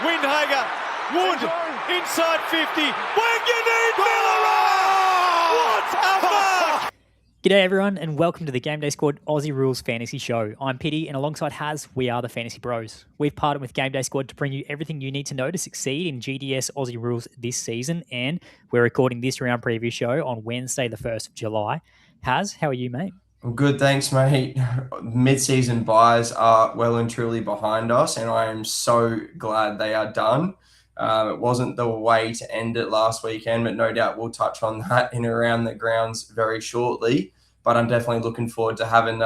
Windhager, Wood, inside 50. Wanganeen Miller! What a mark! G'day everyone and welcome to the GameDay Squad Aussie Rules Fantasy Show. I'm Pitty and alongside Haz, we are the Fantasy Bros. We've partnered with GameDay Squad to bring you everything you need to know to succeed in GDS Aussie Rules this season, and we're recording this round preview show on Wednesday the 1st of July. Haz, how are you, mate? Well, good, thanks, mate. Mid-season buys are well and truly behind us, and I am so glad they are done. It wasn't the way to end it last weekend, but no doubt we'll touch on that in around the grounds very shortly. But I'm definitely looking forward to having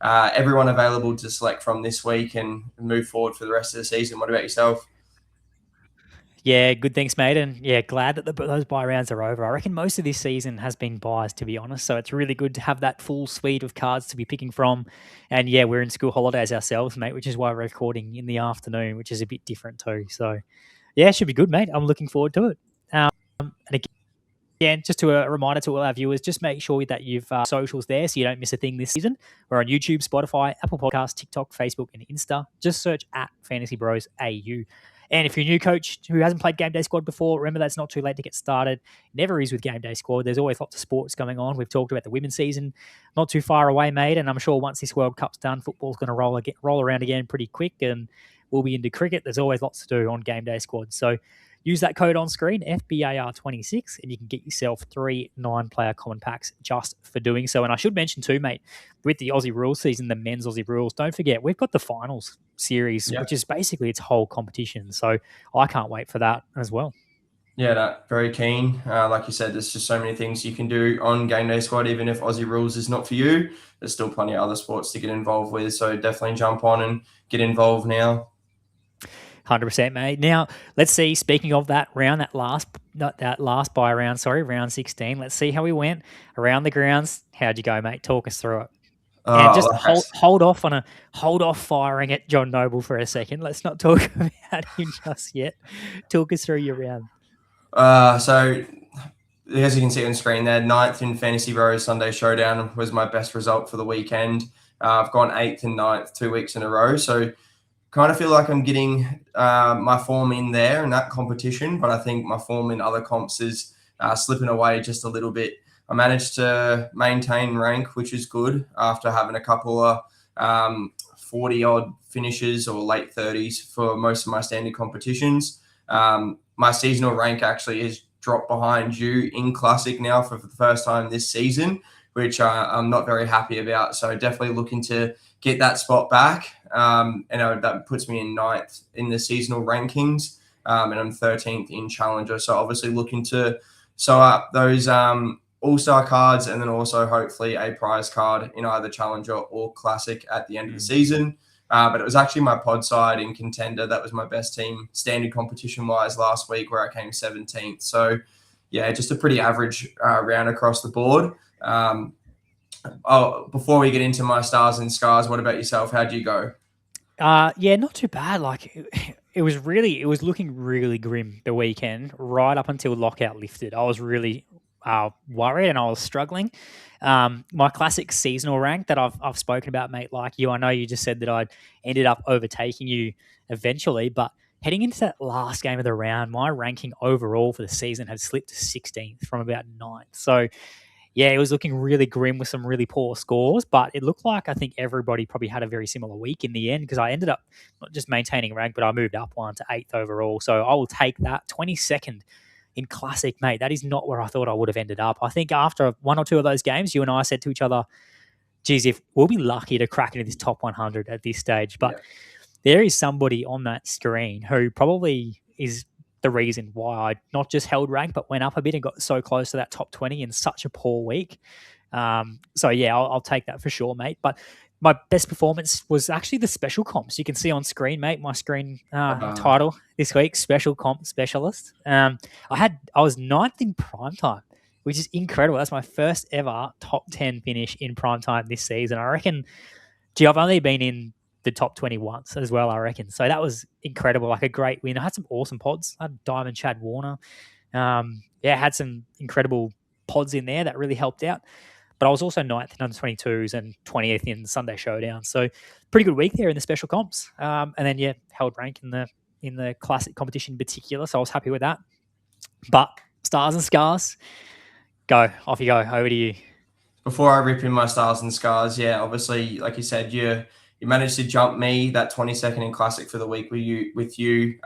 everyone available to select from this week and move forward for the rest of the season. What about yourself? Yeah, good, thanks, mate. And yeah, glad that those buy rounds are over. I reckon most of this season has been buys, to be honest. So it's really good to have that full suite of cards to be picking from. And yeah, we're in school holidays ourselves, mate, which is why we're recording in the afternoon, which is a bit different too. So yeah, it should be good, mate. I'm looking forward to it. And again, just a reminder to all our viewers, just make sure that you've socials there so you don't miss a thing this season. We're on YouTube, Spotify, Apple Podcasts, TikTok, Facebook, and Insta. Just search at FantasyBros AU. And if you're a new coach who hasn't played GameDay Squad before, remember that's not too late to get started. Never is with GameDay Squad. There's always lots of sports going on. We've talked about the women's season, not too far away, mate. And I'm sure once this World Cup's done, football's going to roll around again pretty quick, and we'll be into cricket. There's always lots to do on GameDay Squad. So use that code on screen, FBAR26, and you can get yourself 3 9-player common packs just for doing so. And I should mention too, mate, with the Aussie Rules season, the men's Aussie Rules, don't forget, we've got the finals series, which is basically its whole competition. So I can't wait for that as well. Yeah, very keen. Like you said, there's just so many things you can do on GameDay Squad. Even if Aussie Rules is not for you, there's still plenty of other sports to get involved with. So definitely jump on and get involved now. 100%, mate. Now, let's see, speaking of that round, round 16, let's see how we went around the grounds. How'd you go, mate? Talk us through it. And just hold off firing at John Noble for a second. Let's not talk about him just yet. Talk us through your round. So, as you can see on screen there, 9th in FantasyBros Sunday Showdown was my best result for the weekend. I've gone 8th and 9th 2 weeks in a row. So, kind of feel like I'm getting my form in there in that competition, but I think my form in other comps is slipping away just a little bit. I managed to maintain rank, which is good after having a couple of 40-odd finishes or late 30s for most of my standard competitions. My seasonal rank actually has dropped behind you in Classic now for the first time this season, which I'm not very happy about. So definitely looking to get that spot back. And that puts me in 9th in the seasonal rankings. And I'm 13th in Challenger. So obviously looking to sew up those All-Star cards and then also hopefully a prize card in either Challenger or Classic at the end of the season. But it was actually my pod side in Contender. That was my best team standard competition-wise last week where I came 17th. So, yeah, just a pretty average round across the board. Before we get into my stars and scars, what about yourself? How'd you go? Yeah, not too bad. Like it was looking really grim the weekend right up until lockout lifted. I was really worried and I was struggling. My classic seasonal rank that I've spoken about, mate, like you, I know you just said that I'd ended up overtaking you eventually, but heading into that last game of the round, my ranking overall for the season had slipped to 16th from about 9th. So yeah, it was looking really grim with some really poor scores, but it looked like I think everybody probably had a very similar week in the end because I ended up not just maintaining rank, but I moved up one to 8th overall. So I will take that. 22nd in Classic, mate. That is not where I thought I would have ended up. I think after one or two of those games, you and I said to each other, geez, if we'll be lucky to crack into this top 100 at this stage. But there is somebody on that screen who probably is the reason why I not just held rank, but went up a bit and got so close to that top 20 in such a poor week. So yeah, I'll take that for sure, mate. But my best performance was actually the special comps. You can see on screen, mate, my screen title this week, Special Comp Specialist. I was 9th in primetime, which is incredible. That's my first ever top 10 finish in primetime this season. I reckon, I've only been in the top 20 once as well, I reckon. So that was incredible, like a great win. I had some awesome pods. I had Diamond Chad Warner. Had some incredible pods in there that really helped out. But I was also 9th in under 22s and 20th in Sunday Showdown. So pretty good week there in the special comps. And then, held rank in in the classic competition in particular, so I was happy with that. But stars and scars, go. Off you go. Over to you. Before I rip in my stars and scars, yeah, obviously, like you said, you managed to jump me. That 22nd in classic for the week with you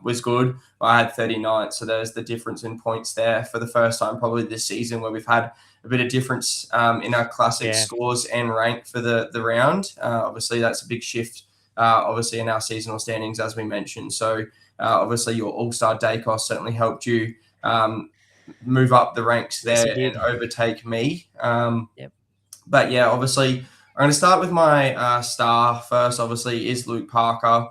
was good. I had 39, so there's the difference in points there for the first time probably this season, where we've had a bit of difference in our classic scores and rank for the round. Obviously, that's a big shift, obviously, in our seasonal standings, as we mentioned. So obviously, your All-Star day cost certainly helped you move up the ranks there and overtake me. But yeah, obviously, I'm going to start with my star first. Obviously, is Luke Parker.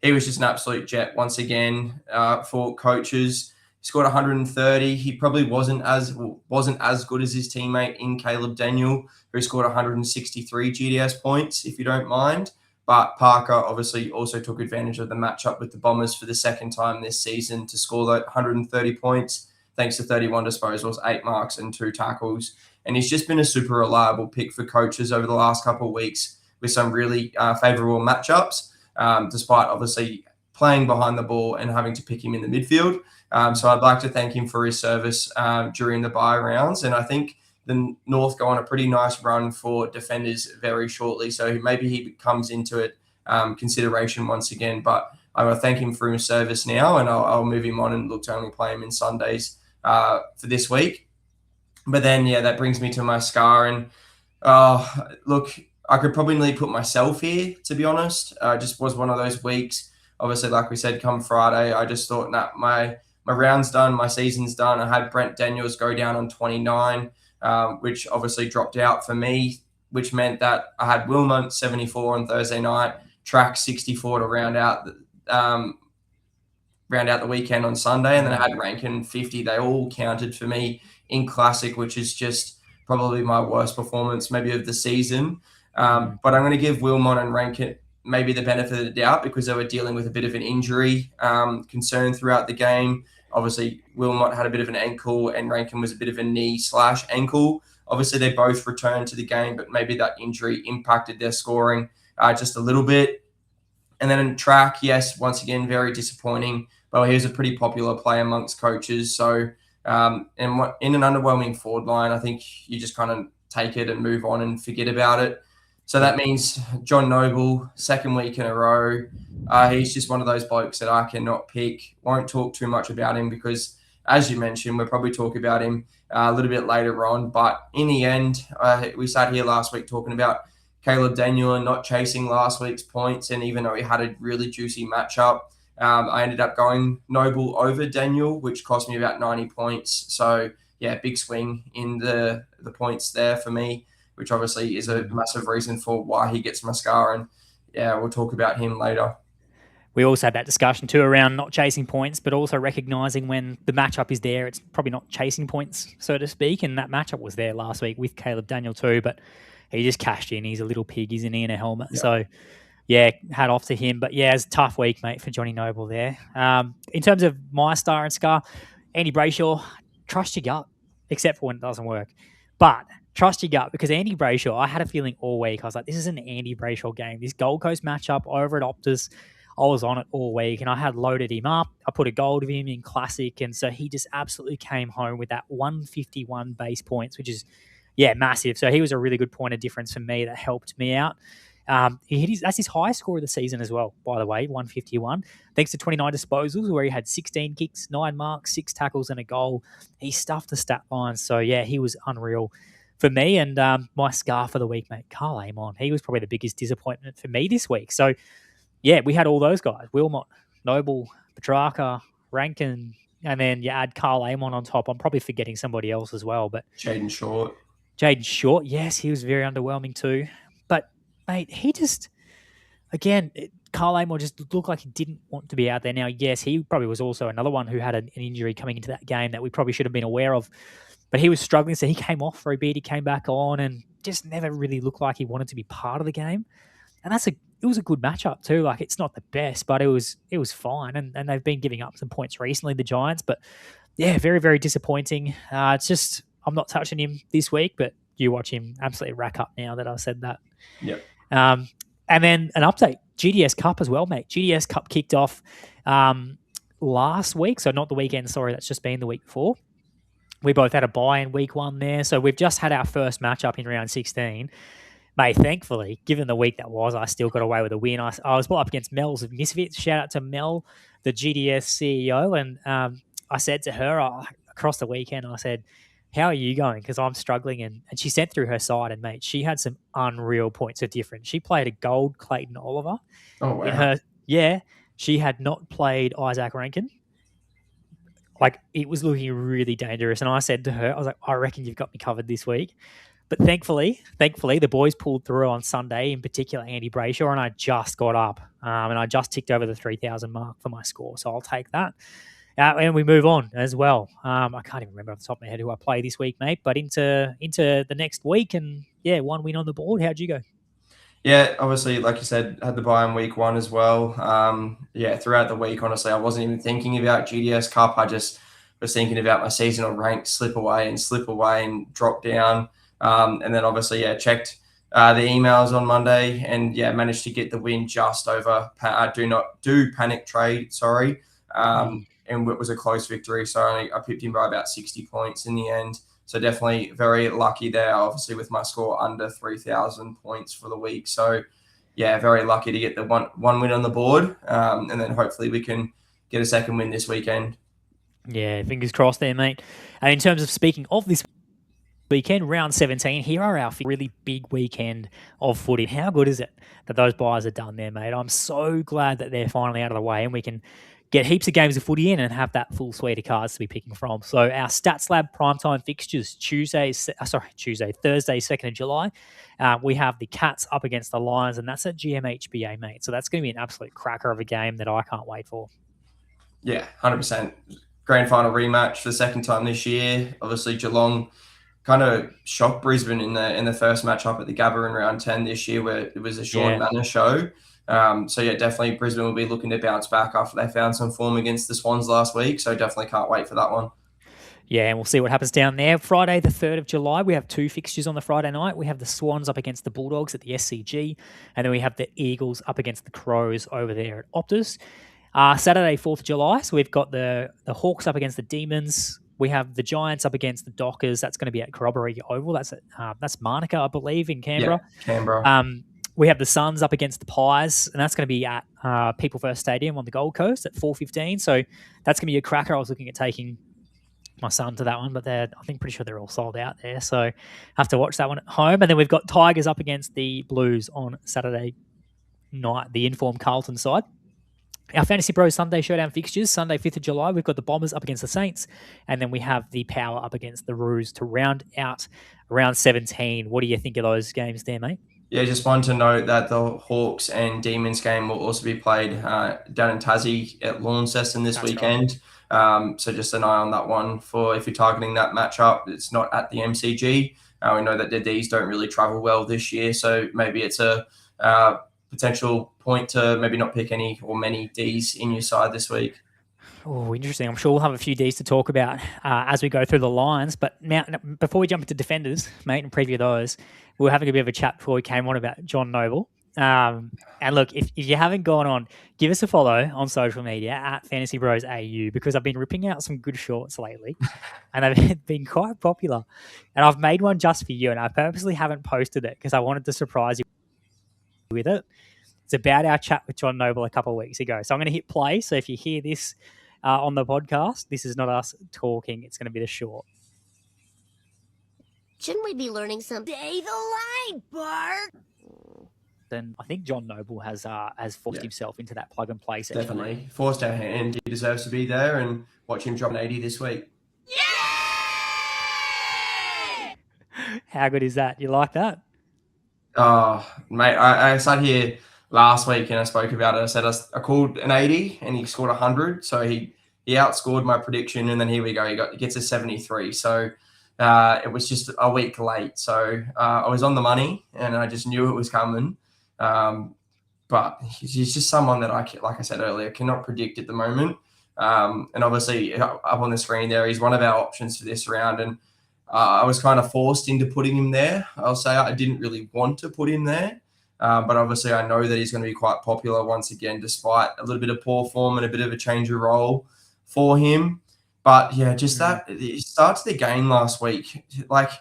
He was just an absolute jet once again for coaches. He scored 130. He probably wasn't as good as his teammate in Caleb Daniel, who scored 163 GDS points, if you don't mind. But Parker obviously also took advantage of the matchup with the Bombers for the second time this season to score that 130 points, thanks to 31 disposals, 8 marks, and 2 tackles. And he's just been a super reliable pick for coaches over the last couple of weeks with some really favourable matchups, despite obviously playing behind the ball and having to pick him in the midfield. So I'd like to thank him for his service during the bye rounds. And I think the North go on a pretty nice run for defenders very shortly. So maybe he comes into it consideration once again. But I will thank him for his service now, and I'll move him on and look to only play him in Sundays for this week. But then, yeah, that brings me to my scar. And look, I could probably put myself here, to be honest. Just was one of those weeks. Obviously, like we said, come Friday, I just thought, nah, my round's done, my season's done. I had Brent Daniels go down on 29, which obviously dropped out for me, which meant that I had Wilmot 74 on Thursday night, Track 64 to round out the weekend on Sunday, and then I had Rankin 50. They all counted for me in Classic, which is just probably my worst performance maybe of the season. But I'm going to give Wilmot and Rankin maybe the benefit of the doubt because they were dealing with a bit of an injury concern throughout the game. Obviously, Wilmot had a bit of an ankle and Rankin was a bit of a knee/ankle. Obviously, they both returned to the game, but maybe that injury impacted their scoring just a little bit. And then in Track, yes, once again, very disappointing. But he was a pretty popular player amongst coaches. So in an underwhelming forward line, I think you just kind of take it and move on and forget about it. So that means John Noble, second week in a row. He's just one of those blokes that I cannot pick. Won't talk too much about him because, as you mentioned, we'll probably talk about him a little bit later on. But in the end, we sat here last week talking about Caleb Daniel and not chasing last week's points. And even though he had a really juicy matchup, I ended up going Noble over Daniel, which cost me about 90 points. So, yeah, big swing in the points there for me, which obviously is a massive reason for why he gets mascara. And, yeah, we'll talk about him later. We also had that discussion too around not chasing points, but also recognising when the matchup is there, it's probably not chasing points, so to speak. And that matchup was there last week with Caleb Daniel too, but he just cashed in. He's a little pig, isn't he, in a helmet? Yep. So, yeah, hat off to him. But, yeah, it's a tough week, mate, for Johnny Noble there. In terms of my star and scar, Andy Brayshaw, trust your gut, except for when it doesn't work. But trust your gut, because Andy Brayshaw, I had a feeling all week. I was like, this is an Andy Brayshaw game. This Gold Coast matchup over at Optus, I was on it all week, and I had loaded him up. I put a gold of him in Classic, and so he just absolutely came home with that 151 base points, which is, yeah, massive. So he was a really good point of difference for me that helped me out. That's his highest score of the season as well, by the way, 151. Thanks to 29 disposals where he had 16 kicks, 9 marks, 6 tackles and a goal. He stuffed the stat line. So, yeah, he was unreal for me. And my scar for the week, mate, Carl Amon. He was probably the biggest disappointment for me this week. So, yeah, we had all those guys, Wilmot, Noble, Petrarca, Rankin, and then you add Carl Amon on top. I'm probably forgetting somebody else as well. But Jaden Short, yes, he was very underwhelming too. But, mate, he just, again, Carl Amon just looked like he didn't want to be out there. Now, yes, he probably was also another one who had an injury coming into that game that we probably should have been aware of. But he was struggling, so he came off for a bit. He came back on and just never really looked like he wanted to be part of the game. And it was a good matchup too. Like, it's not the best, but it was fine. And they've been giving up some points recently, the Giants. But, yeah, very, very disappointing. It's just, I'm not touching him this week, but you watch him absolutely rack up now that I said that. Yep. And then an update, GDS Cup as well, mate. GDS Cup kicked off last week. So not the weekend, sorry, that's just been the week before. We both had a bye in week 1 there. So we've just had our first matchup in round 16. Mate, thankfully, given the week that was, I still got away with a win. I was brought up against Mel's of Misfits. Shout out to Mel, the GDS CEO. And I said to her across the weekend, I said, how are you going? Because I'm struggling. And she sent through her side, and mate, she had some unreal points of difference. She played a gold Clayton Oliver. Oh, wow. She had not played Isaac Rankin. Like, it was looking really dangerous. And I said to her, I was like, I reckon you've got me covered this week. But thankfully, the boys pulled through on Sunday, in particular Andy Brayshaw, and I just got up. And I just ticked over the 3,000 mark for my score. So I'll take that. And we move on as well. I can't even remember off the top of my head who I play this week, mate. But into the next week, and yeah, 1 win on the board. How'd you go? Yeah, obviously, like you said, had the bye in week 1 as well. Throughout the week, honestly, I wasn't even thinking about GDS Cup. I just was thinking about my seasonal rank slip away and drop down. And then obviously, checked the emails on Monday and managed to get the win just over do panic trade, sorry. And it was a close victory. So I pipped him by about 60 points in the end. So definitely very lucky there, obviously, with my score under 3,000 points for the week. So, yeah, very lucky to get the one win on the board. And then hopefully we can get a second win this weekend. Yeah, fingers crossed there, mate. And in terms of speaking of this weekend, round 17, here are our really big weekend of footy. How good is it that those buys are done there, mate? I'm so glad that they're finally out of the way and we can get heaps of games of footy in and have that full suite of cards to be picking from. So our Stats Lab primetime fixtures, Thursday, 2nd of July. We have the Cats up against the Lions, and that's at GMHBA, mate. So that's going to be an absolute cracker of a game that I can't wait for. Yeah, 100%. Grand final rematch for the second time this year. Obviously, Geelong kind of shocked Brisbane in the first match up at the Gabba in round 10 this year, where it was a Sean Manor show. Definitely Brisbane will be looking to bounce back after they found some form against the Swans last week. So definitely can't wait for that one. Yeah, and we'll see what happens down there. Friday, the 3rd of July, we have 2 fixtures on the Friday night. We have the Swans up against the Bulldogs at the SCG, and then we have the Eagles up against the Crows over there at Optus. Saturday, 4th of July, so we've got the Hawks up against the Demons. We have the Giants up against the Dockers. That's going to be at Corroboree Oval. That's Monica, I believe, in Canberra. Yeah, Canberra. We have the Suns up against the Pies, and that's going to be at People First Stadium on the Gold Coast at 4:15. So that's going to be a cracker. I was looking at taking my son to that one, but pretty sure they're all sold out there. So I have to watch that one at home. And then we've got Tigers up against the Blues on Saturday night, the Inform Carlton side. Our Fantasy Bros Sunday Showdown fixtures, Sunday, 5th of July, we've got the Bombers up against the Saints, and then we have the Power up against the Roos to round out round 17. What do you think of those games there, mate? Yeah, just wanted to note that the Hawks and Demons game will also be played down in Tassie at Launceston this weekend. Right. So just an eye on that one for if you're targeting that matchup. It's not at the MCG. We know that the Ds don't really travel well this year, so maybe it's a potential point to maybe not pick any or many Ds in your side this week. Oh, interesting. I'm sure we'll have a few Ds to talk about as we go through the lines. But now, before we jump into defenders, mate, and preview those, we were having a bit of a chat before we came on about John Noble. And look, if you haven't gone on, give us a follow on social media at FantasyBros AU, because I've been ripping out some good shorts lately and they've been quite popular. And I've made one just for you, and I purposely haven't posted it because I wanted to surprise you with it. It's about our chat with John Noble a couple of weeks ago. So I'm going to hit play. So if you hear this on the podcast, this is not us talking. It's going to be the short. Shouldn't we be learning some? Stay the line, Bart. Then I think John Noble has forced himself into that plug and play section. Definitely forced our hand. He deserves to be there, and watch him drop an 80 this week. Yay! How good is that? You like that? Oh, mate, I sat here last week and I spoke about it. I said I called an 80 and he scored 100. So he outscored my prediction, and then here we go. He gets a 73. So it was just a week late. So I was on the money and I just knew it was coming. But he's just someone that like I said earlier, cannot predict at the moment. And obviously up on the screen there, he's one of our options for this round. And I was kind of forced into putting him there. I'll say I didn't really want to put him there. But obviously, I know that he's going to be quite popular once again, despite a little bit of poor form and a bit of a change of role for him. But yeah, just that he starts the game last week. Like,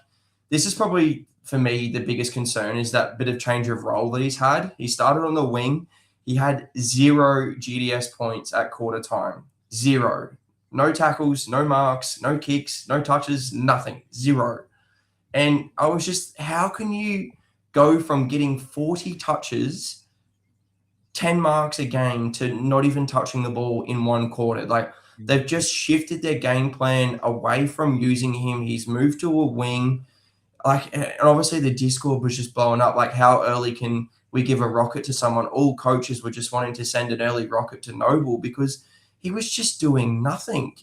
this is probably for me the biggest concern is that bit of change of role that he's had. He started on the wing. He had 0 GDS points at quarter time. 0. No tackles, no marks, no kicks, no touches, nothing. 0. And I was just, how can you go from getting 40 touches, 10 marks a game to not even touching the ball in one quarter? Like, they've just shifted their game plan away from using him. He's moved to a wing. Like, and obviously the Discord was just blowing up. Like, how early can we give a rocket to someone? All coaches were just wanting to send an early rocket to Noble because he was just doing nothing.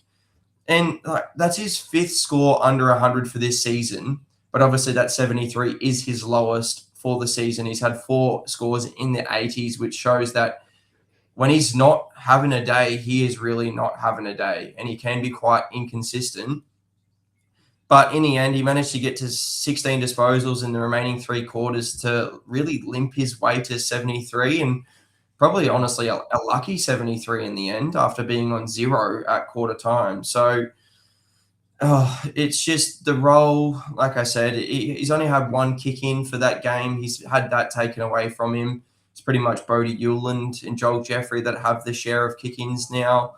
And like, that's his 5th score under 100 for this season. But obviously that 73 is his lowest for the season. He's had 4 scores in the 80s, which shows that when he's not having a day, he is really not having a day. And he can be quite inconsistent. But in the end, he managed to get to 16 disposals in the remaining 3 quarters to really limp his way to 73, and probably, honestly, a lucky 73 in the end after being on 0 at quarter time. So it's just the role, like I said, he's only had 1 kick in for that game. He's had that taken away from him. It's pretty much Bodie Hewland and Joel Jeffrey that have the share of kick-ins now.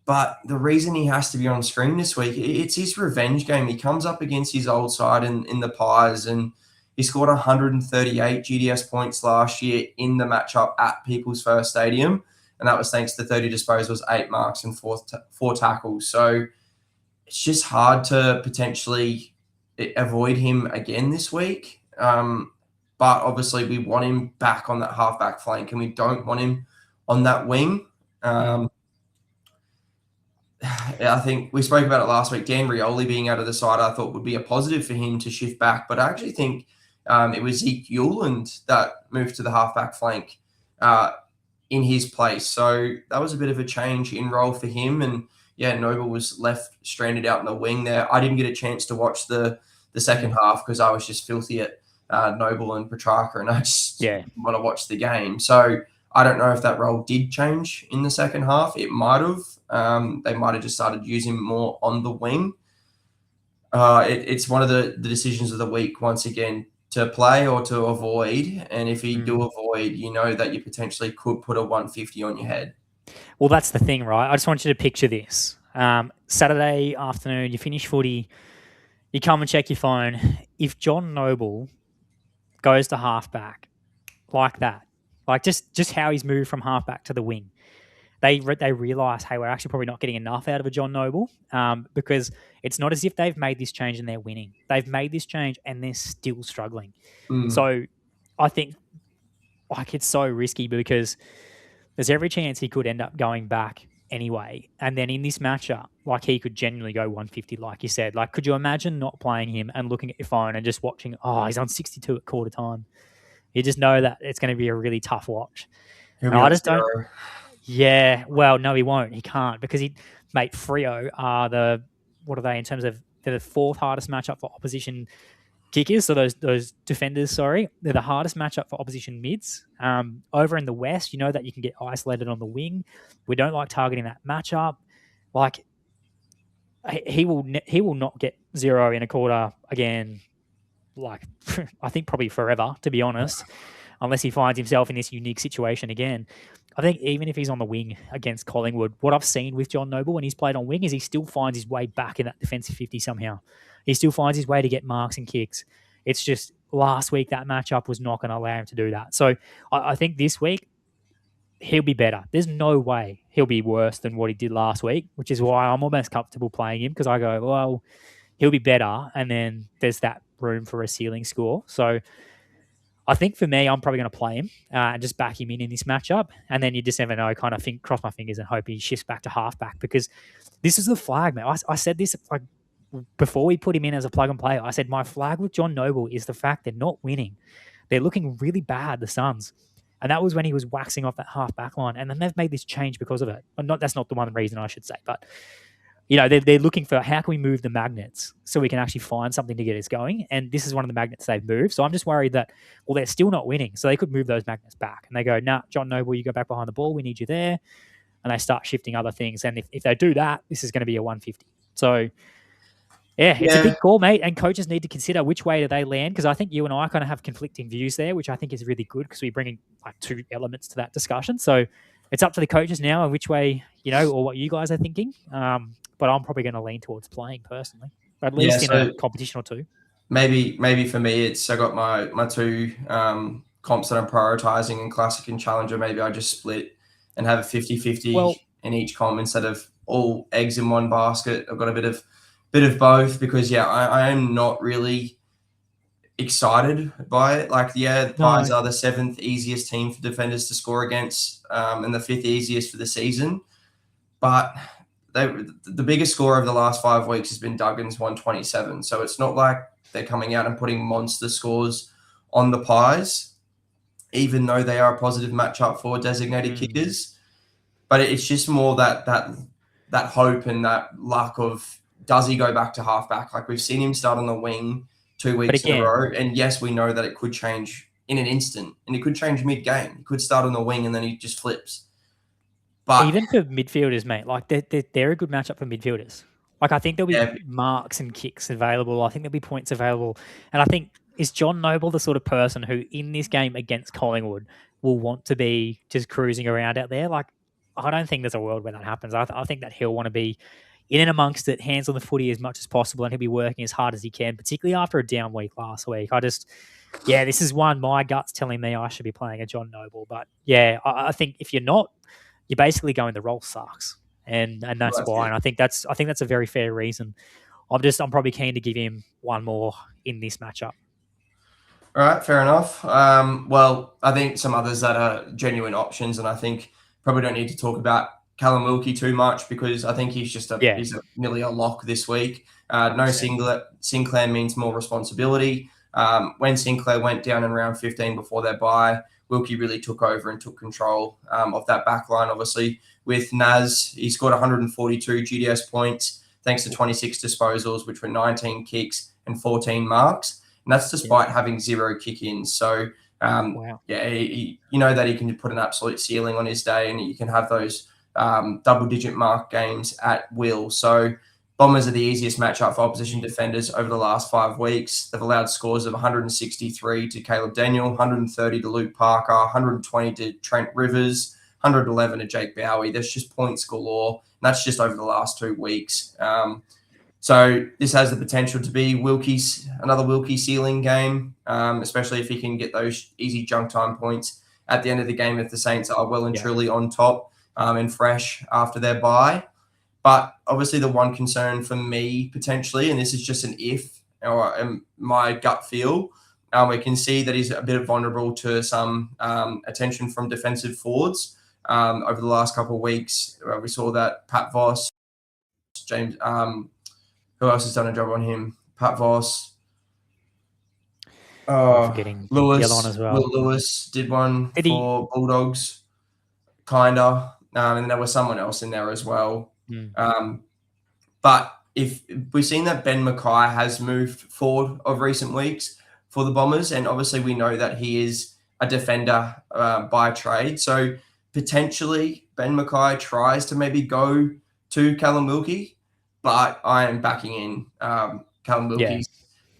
But the reason he has to be on screen this week, it's his revenge game. He comes up against his old side in the Pies, and he scored 138 GDS points last year in the matchup at People's First Stadium, and that was thanks to 30 disposals, 8 marks, and 4 tackles. So it's just hard to potentially avoid him again this week. But obviously, we want him back on that halfback flank, and we don't want him on that wing. I think we spoke about it last week. Dan Rioli being out of the side, I thought would be a positive for him to shift back. But I actually think it was Zeke Hewland that moved to the halfback flank in his place. So that was a bit of a change in role for him. And yeah, Noble was left stranded out in the wing there. I didn't get a chance to watch the second half because I was just filthy at Noble and Petrarca, and I just want to watch the game. So I don't know if that role did change in the second half. It might have. They might have just started using him more on the wing. It's one of the decisions of the week, once again, to play or to avoid. And if you do avoid, you know that you potentially could put a 150 on your head. Well, that's the thing, right? I just want you to picture this. Saturday afternoon, you finish footy, you come and check your phone. If John Noble goes to halfback like that, like just how he's moved from halfback to the wing, they realise, hey, we're actually probably not getting enough out of a John Noble because it's not as if they've made this change and they're winning. They've made this change and they're still struggling. So I think like it's so risky because there's every chance he could end up going back anyway. And then in this matchup, like he could genuinely go 150, like you said. Like, could you imagine not playing him and looking at your phone and just watching, he's on 62 at quarter time? You just know that it's going to be a really tough watch. I just don't. Yeah, well, no, he won't. He can't because mate, Freo are what are they in terms of they're the 4th hardest matchup for opposition kickers. So those defenders, sorry, they're the hardest matchup for opposition mids. Over in the West, you know that you can get isolated on the wing. We don't like targeting that matchup. Like he will not get 0 in a quarter again. Like I think probably forever, to be honest, unless he finds himself in this unique situation again. I think even if he's on the wing against Collingwood, what I've seen with John Noble when he's played on wing is he still finds his way back in that defensive 50 somehow. He still finds his way to get marks and kicks. It's just last week that matchup was not going to allow him to do that. So I think this week he'll be better. There's no way he'll be worse than what he did last week, which is why I'm almost comfortable playing him because I go, well, he'll be better, and then there's that room for a ceiling score. So I think for me, I'm probably going to play him and just back him in this matchup. And then you just never know, kind of cross my fingers and hope he shifts back to halfback because this is the flag, man. I said this like before we put him in as a plug and play. I said my flag with John Noble is the fact they're not winning. They're looking really bad, the Suns. And that was when he was waxing off that half back line. And then they've made this change because of it. That's not the one reason I should say, but they're looking for how can we move the magnets so we can actually find something to get us going. And this is one of the magnets they've moved. So I'm just worried that, well, they're still not winning. So they could move those magnets back. And they go, nah, John Noble, you go back behind the ball. We need you there. And they start shifting other things. And if they do that, this is going to be a 150. So, it's a big call, mate. And coaches need to consider which way do they land. Because I think you and I kind of have conflicting views there, which I think is really good because we bring in like two elements to that discussion. So it's up to the coaches now and which way, or what you guys are thinking. But I'm probably going to lean towards playing personally, at least in a competition or two. Maybe for me, I got my two comps that I'm prioritizing in Classic and Challenger. Maybe I just split and have a 50-50 in each comp instead of all eggs in one basket. I've got a bit of both because I am not really excited by it. Like the Pies are the 7th easiest team for defenders to score against, and the 5th easiest for the season. But the biggest score over the last 5 weeks has been Duggan's 127. So it's not like they're coming out and putting monster scores on the Pies, even though they are a positive matchup for designated kickers. But it's just more that hope and that luck of, does he go back to halfback? Like we've seen him start on the wing 2 weeks in a row. And yes, we know that it could change in an instant and it could change mid-game. He could start on the wing and then he just flips. But even for midfielders, mate, like they're a good matchup for midfielders. Like I think there'll be marks and kicks available. I think there'll be points available. And I think, is John Noble the sort of person who in this game against Collingwood will want to be just cruising around out there? Like, I don't think there's a world where that happens. I think that he'll want to be in and amongst it, hands on the footy as much as possible, and he'll be working as hard as he can, particularly after a down week last week. This is one my gut's telling me I should be playing a John Noble. But I think if you're not, you're basically going the role sucks. And that's why. And I think that's a very fair reason. I'm probably keen to give him one more in this matchup. All right, fair enough. Well, I think some others that are genuine options, and I think probably don't need to talk about Callum Wilkie too much because I think he's just nearly a lock this week. No Sinclair means more responsibility. When Sinclair went down in round 15 before their bye, Wilkie really took over and took control of that back line. Obviously, with Naz, he scored 142 GDS points thanks to 26 disposals, which were 19 kicks and 14 marks. And that's despite having 0 kick-ins. So, you know that he can put an absolute ceiling on his day and you can have those double-digit mark games at will. So Bombers are the easiest matchup for opposition defenders over the last 5 weeks. They've allowed scores of 163 to Caleb Daniel, 130 to Luke Parker, 120 to Trent Rivers, 111 to Jake Bowie. There's just points galore. And that's just over the last 2 weeks. So this has the potential to be another Wilkie ceiling game, especially if he can get those easy junk time points at the end of the game if the Saints are well and truly on top and fresh after their bye. But obviously the one concern for me potentially, and this is just an if or my gut feel, we can see that he's a bit vulnerable to some attention from defensive forwards over the last couple of weeks. We saw that Pat Voss, James, who else has done a job on him? Pat Voss. Lewis on as well. Will Lewis did one for Bulldogs, kinda, and there was someone else in there as well. But if we've seen that Ben Mackay has moved forward of recent weeks for the Bombers, and obviously we know that he is a defender by trade, so potentially Ben Mackay tries to maybe go to Callum Wilkie, but I am backing in Callum Wilkie's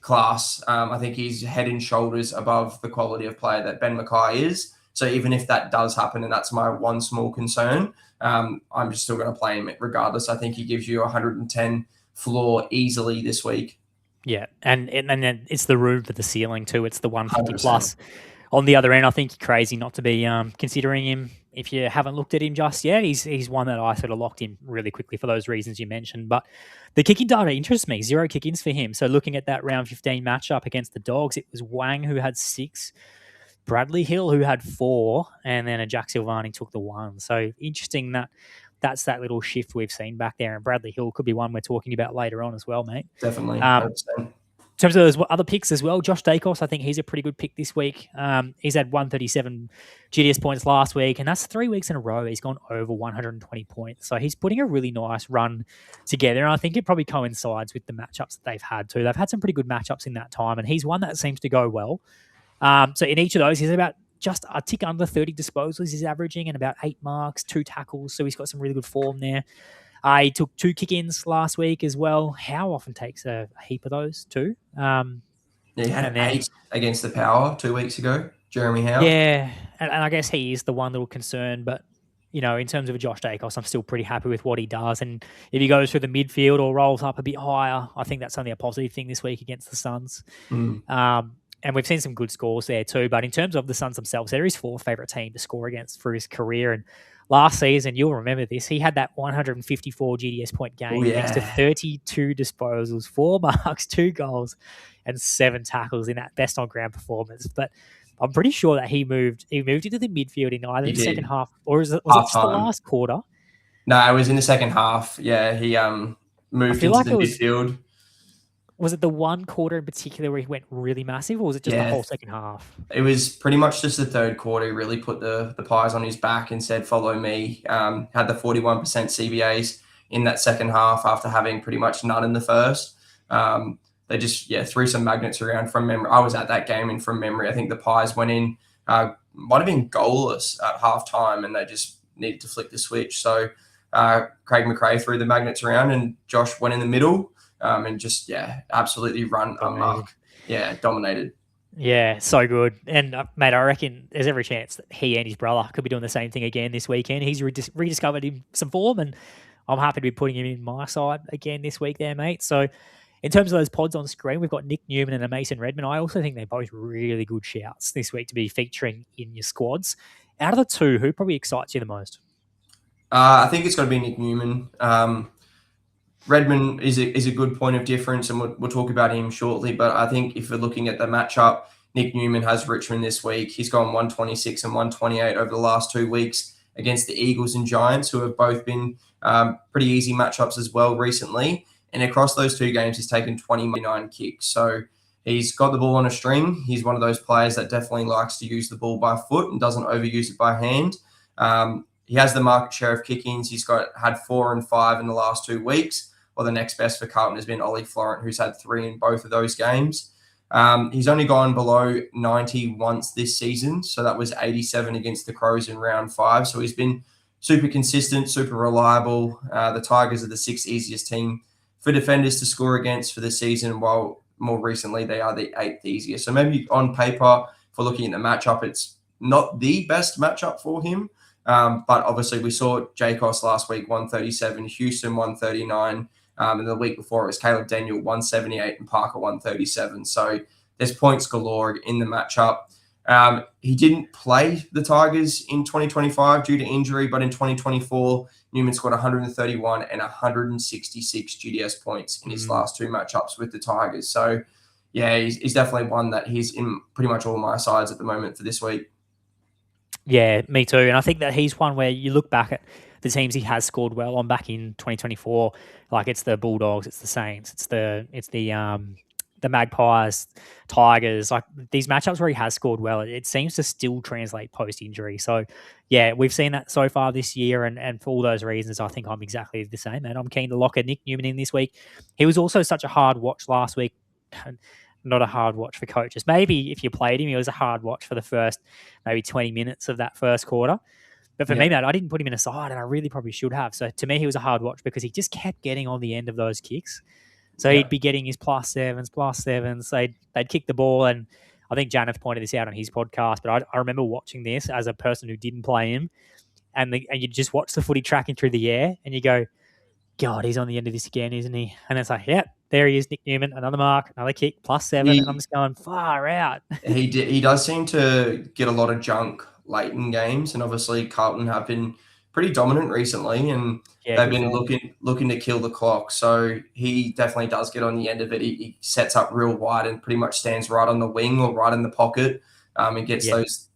class. I think he's head and shoulders above the quality of player that Ben Mackay is. So even if that does happen, and that's my one small concern, I'm just still going to play him regardless. I think he gives you 110 floor easily this week. Yeah, and then it's the room for the ceiling too. It's the 150 plus. On the other end, I think you're crazy not to be considering him if you haven't looked at him just yet. He's one that I sort of locked in really quickly for those reasons you mentioned. But the kicking data interests me. 0 kick-ins for him. So looking at that round 15 matchup against the Dogs, it was Wang who had 6, Bradley Hill who had 4, and then a Jack Silvani took the 1. So interesting that's that little shift we've seen back there. And Bradley Hill could be one we're talking about later on as well, mate. Definitely. 100%. terms of those other picks as well, Josh Dacos, I think he's a pretty good pick this week. He's had 137 GDS points last week, and that's 3 weeks in a row. He's gone over 120 points. So he's putting a really nice run together, and I think it probably coincides with the matchups that they've had too. They've had some pretty good matchups in that time, and he's one that seems to go well. So in each of those, he's about just a tick under 30 disposals he's averaging, and about 8 marks, 2 tackles. So he's got some really good form there. He took 2 kick-ins last week as well. How often takes a heap of those too? He had 8 against the Power 2 weeks ago, Jeremy Howe. Yeah, and I guess he is the one little concern, but in terms of a Josh Dacos, I'm still pretty happy with what he does. And if he goes through the midfield or rolls up a bit higher, I think that's only a positive thing this week against the Suns. And we've seen some good scores there too. But in terms of the Suns themselves, they're his 4th favourite team to score against through his career. And last season, you'll remember this, he had that 154 GDS point game next to 32 disposals, 4 marks, 2 goals, and 7 tackles in that best on ground performance. But I'm pretty sure that he moved into the midfield in either the second half, or was it just the last quarter? No, it was in the second half. Yeah, he moved into the midfield. Was it the one quarter in particular where he went really massive, or was it just the whole second half? It was pretty much just the third quarter. He really put the Pies on his back and said, follow me. Had the 41% CBAs in that second half after having pretty much none in the first. They just, threw some magnets around from memory. I was at that game, and from memory, I think the Pies went in, might have been goalless at halftime, and they just needed to flick the switch. So Craig McRae threw the magnets around, and Josh went in the middle. And just, absolutely run amok. Yeah, dominated. Yeah, so good. And, mate, I reckon there's every chance that he and his brother could be doing the same thing again this weekend. He's rediscovered some form, and I'm happy to be putting him in my side again this week there, mate. So in terms of those pods on screen, we've got Nick Newman and Mason Redmond. I also think they're both really good shouts this week to be featuring in your squads. Out of the two, who probably excites you the most? I think it's got to be Nick Newman. Redmond is a good point of difference, and we'll talk about him shortly. But I think if we're looking at the matchup, Nick Newman has Richmond this week. He's gone 126 and 128 over the last 2 weeks against the Eagles and Giants, who have both been pretty easy matchups as well recently. And across those 2 games, he's taken 29 kicks. So he's got the ball on a string. He's one of those players that definitely likes to use the ball by foot and doesn't overuse it by hand. He has the market share of kick-ins. He's had 4 and 5 in the last 2 weeks. Well, the next best for Carlton has been Ollie Florent, who's had 3 in both of those games. He's only gone below 90 once this season. So that was 87 against the Crows in round 5. So he's been super consistent, super reliable. The Tigers are the 6th easiest team for defenders to score against for the season, while more recently they are the 8th easiest. So maybe on paper, for looking at the matchup, it's not the best matchup for him. But obviously we saw Jacos last week, 137, Houston 139. And the week before it was Caleb Daniel 178 and Parker 137. So there's points galore in the matchup. He didn't play the Tigers in 2025 due to injury, but in 2024, Newman scored 131 and 166 GDS points in his last 2 matchups with the Tigers. So, he's definitely one that he's in pretty much all my sides at the moment for this week. Yeah, me too. And I think that he's one where you look back at the teams he has scored well on back in 2024, like it's the Bulldogs, it's the Saints, it's the Magpies, Tigers, like these matchups where he has scored well, it seems to still translate post-injury. So, we've seen that so far this year, and for all those reasons, I think I'm exactly the same, and I'm keen to lock a Nick Newman in this week. He was also such a hard watch last week. Not a hard watch for coaches. Maybe if you played him, he was a hard watch for the first maybe 20 minutes of that first quarter. But for me, mate, I didn't put him in a side, and I really probably should have. So to me, he was a hard watch because he just kept getting on the end of those kicks. So he'd be getting his +7s. They'd kick the ball, and I think Janeth pointed this out on his podcast, but I remember watching this as a person who didn't play him, and you just watch the footy tracking through the air, and you go, God, he's on the end of this again, isn't he? And it's like, there he is, Nick Newman, another mark, another kick, +7, and I'm just going far out. He does seem to get a lot of junk late in games, and obviously Carlton have been pretty dominant recently, and they've been looking to kill the clock. So he definitely does get on the end of it. He sets up real wide and pretty much stands right on the wing or right in the pocket, and gets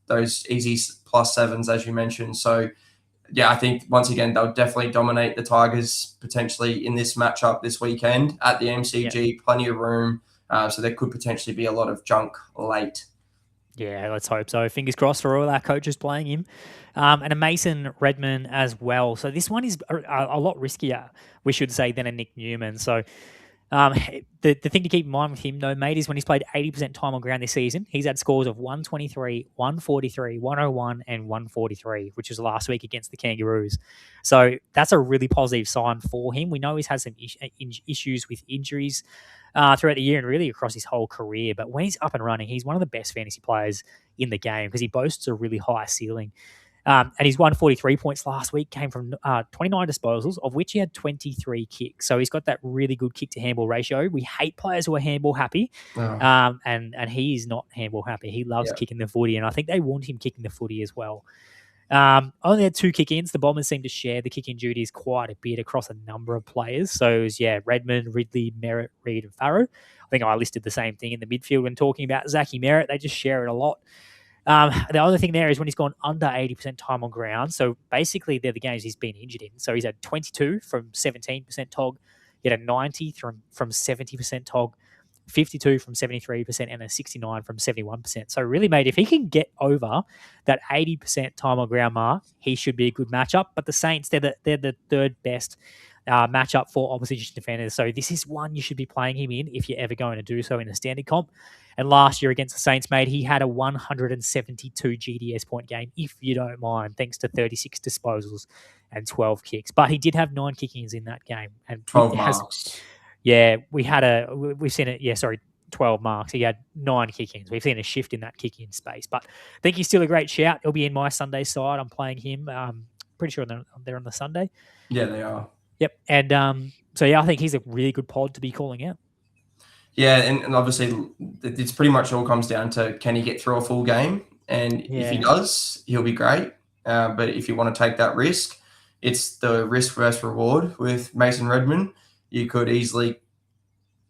those easy +7s as you mentioned. So I think once again they'll definitely dominate the Tigers potentially in this matchup this weekend at the MCG. Plenty of room. So there could potentially be a lot of junk late. Yeah, let's hope so. Fingers crossed for all our coaches playing him. And a Mason Redman as well. So this one is a lot riskier, we should say, than a Nick Newman. So the thing to keep in mind with him, though, mate, is when he's played 80% time on ground this season, he's had scores of 123, 143, 101, and 143, which was last week against the Kangaroos. So that's a really positive sign for him. We know he's had some issues with injuries throughout the year and really across his whole career. But when he's up and running, he's one of the best fantasy players in the game because he boasts a really high ceiling. And his 143 points last week came from 29 disposals, of which he had 23 kicks. So he's got that really good kick to handball ratio. We hate players who are handball happy, and he is not handball happy. He loves kicking the footy, and I think they want him kicking the footy as well. Only had 2 kick-ins. The Bombers seem to share the kick-in duties quite a bit across a number of players. So it was, Redmond, Ridley, Merritt, Reid, and Farrow. I think I listed the same thing in the midfield when talking about Zachy Merritt. They just share it a lot. The other thing there is when he's gone under 80% time on ground. So basically, they're the games he's been injured in. So he's had 22 from 17% TOG. He had a 90 from 70% TOG, 52 from 73%, and a 69 from 71%. So really, mate, if he can get over that 80% time on ground mark, he should be a good matchup. But the Saints, they're the third best matchup for opposition defenders. So this is one you should be playing him in if you're ever going to do so in a standard comp. And last year against the Saints, mate, he had a 172 GDS point game, if you don't mind, thanks to 36 disposals and 12 kicks. But he did have 9 kick-ins in that game. And 12 marks. Yeah, we've seen it. 12 marks. He had 9 kick-ins. We've seen a shift in that kick-in space. But I think he's still a great shout. He'll be in my Sunday side. I'm playing him. Pretty sure they're on the Sunday. Yeah, they are. Yep. And I think he's a really good pod to be calling out. Yeah, and obviously it's pretty much all comes down to can he get through a full game? And if he does, he'll be great. But if you want to take that risk, it's the risk versus reward with Mason Redman. You could easily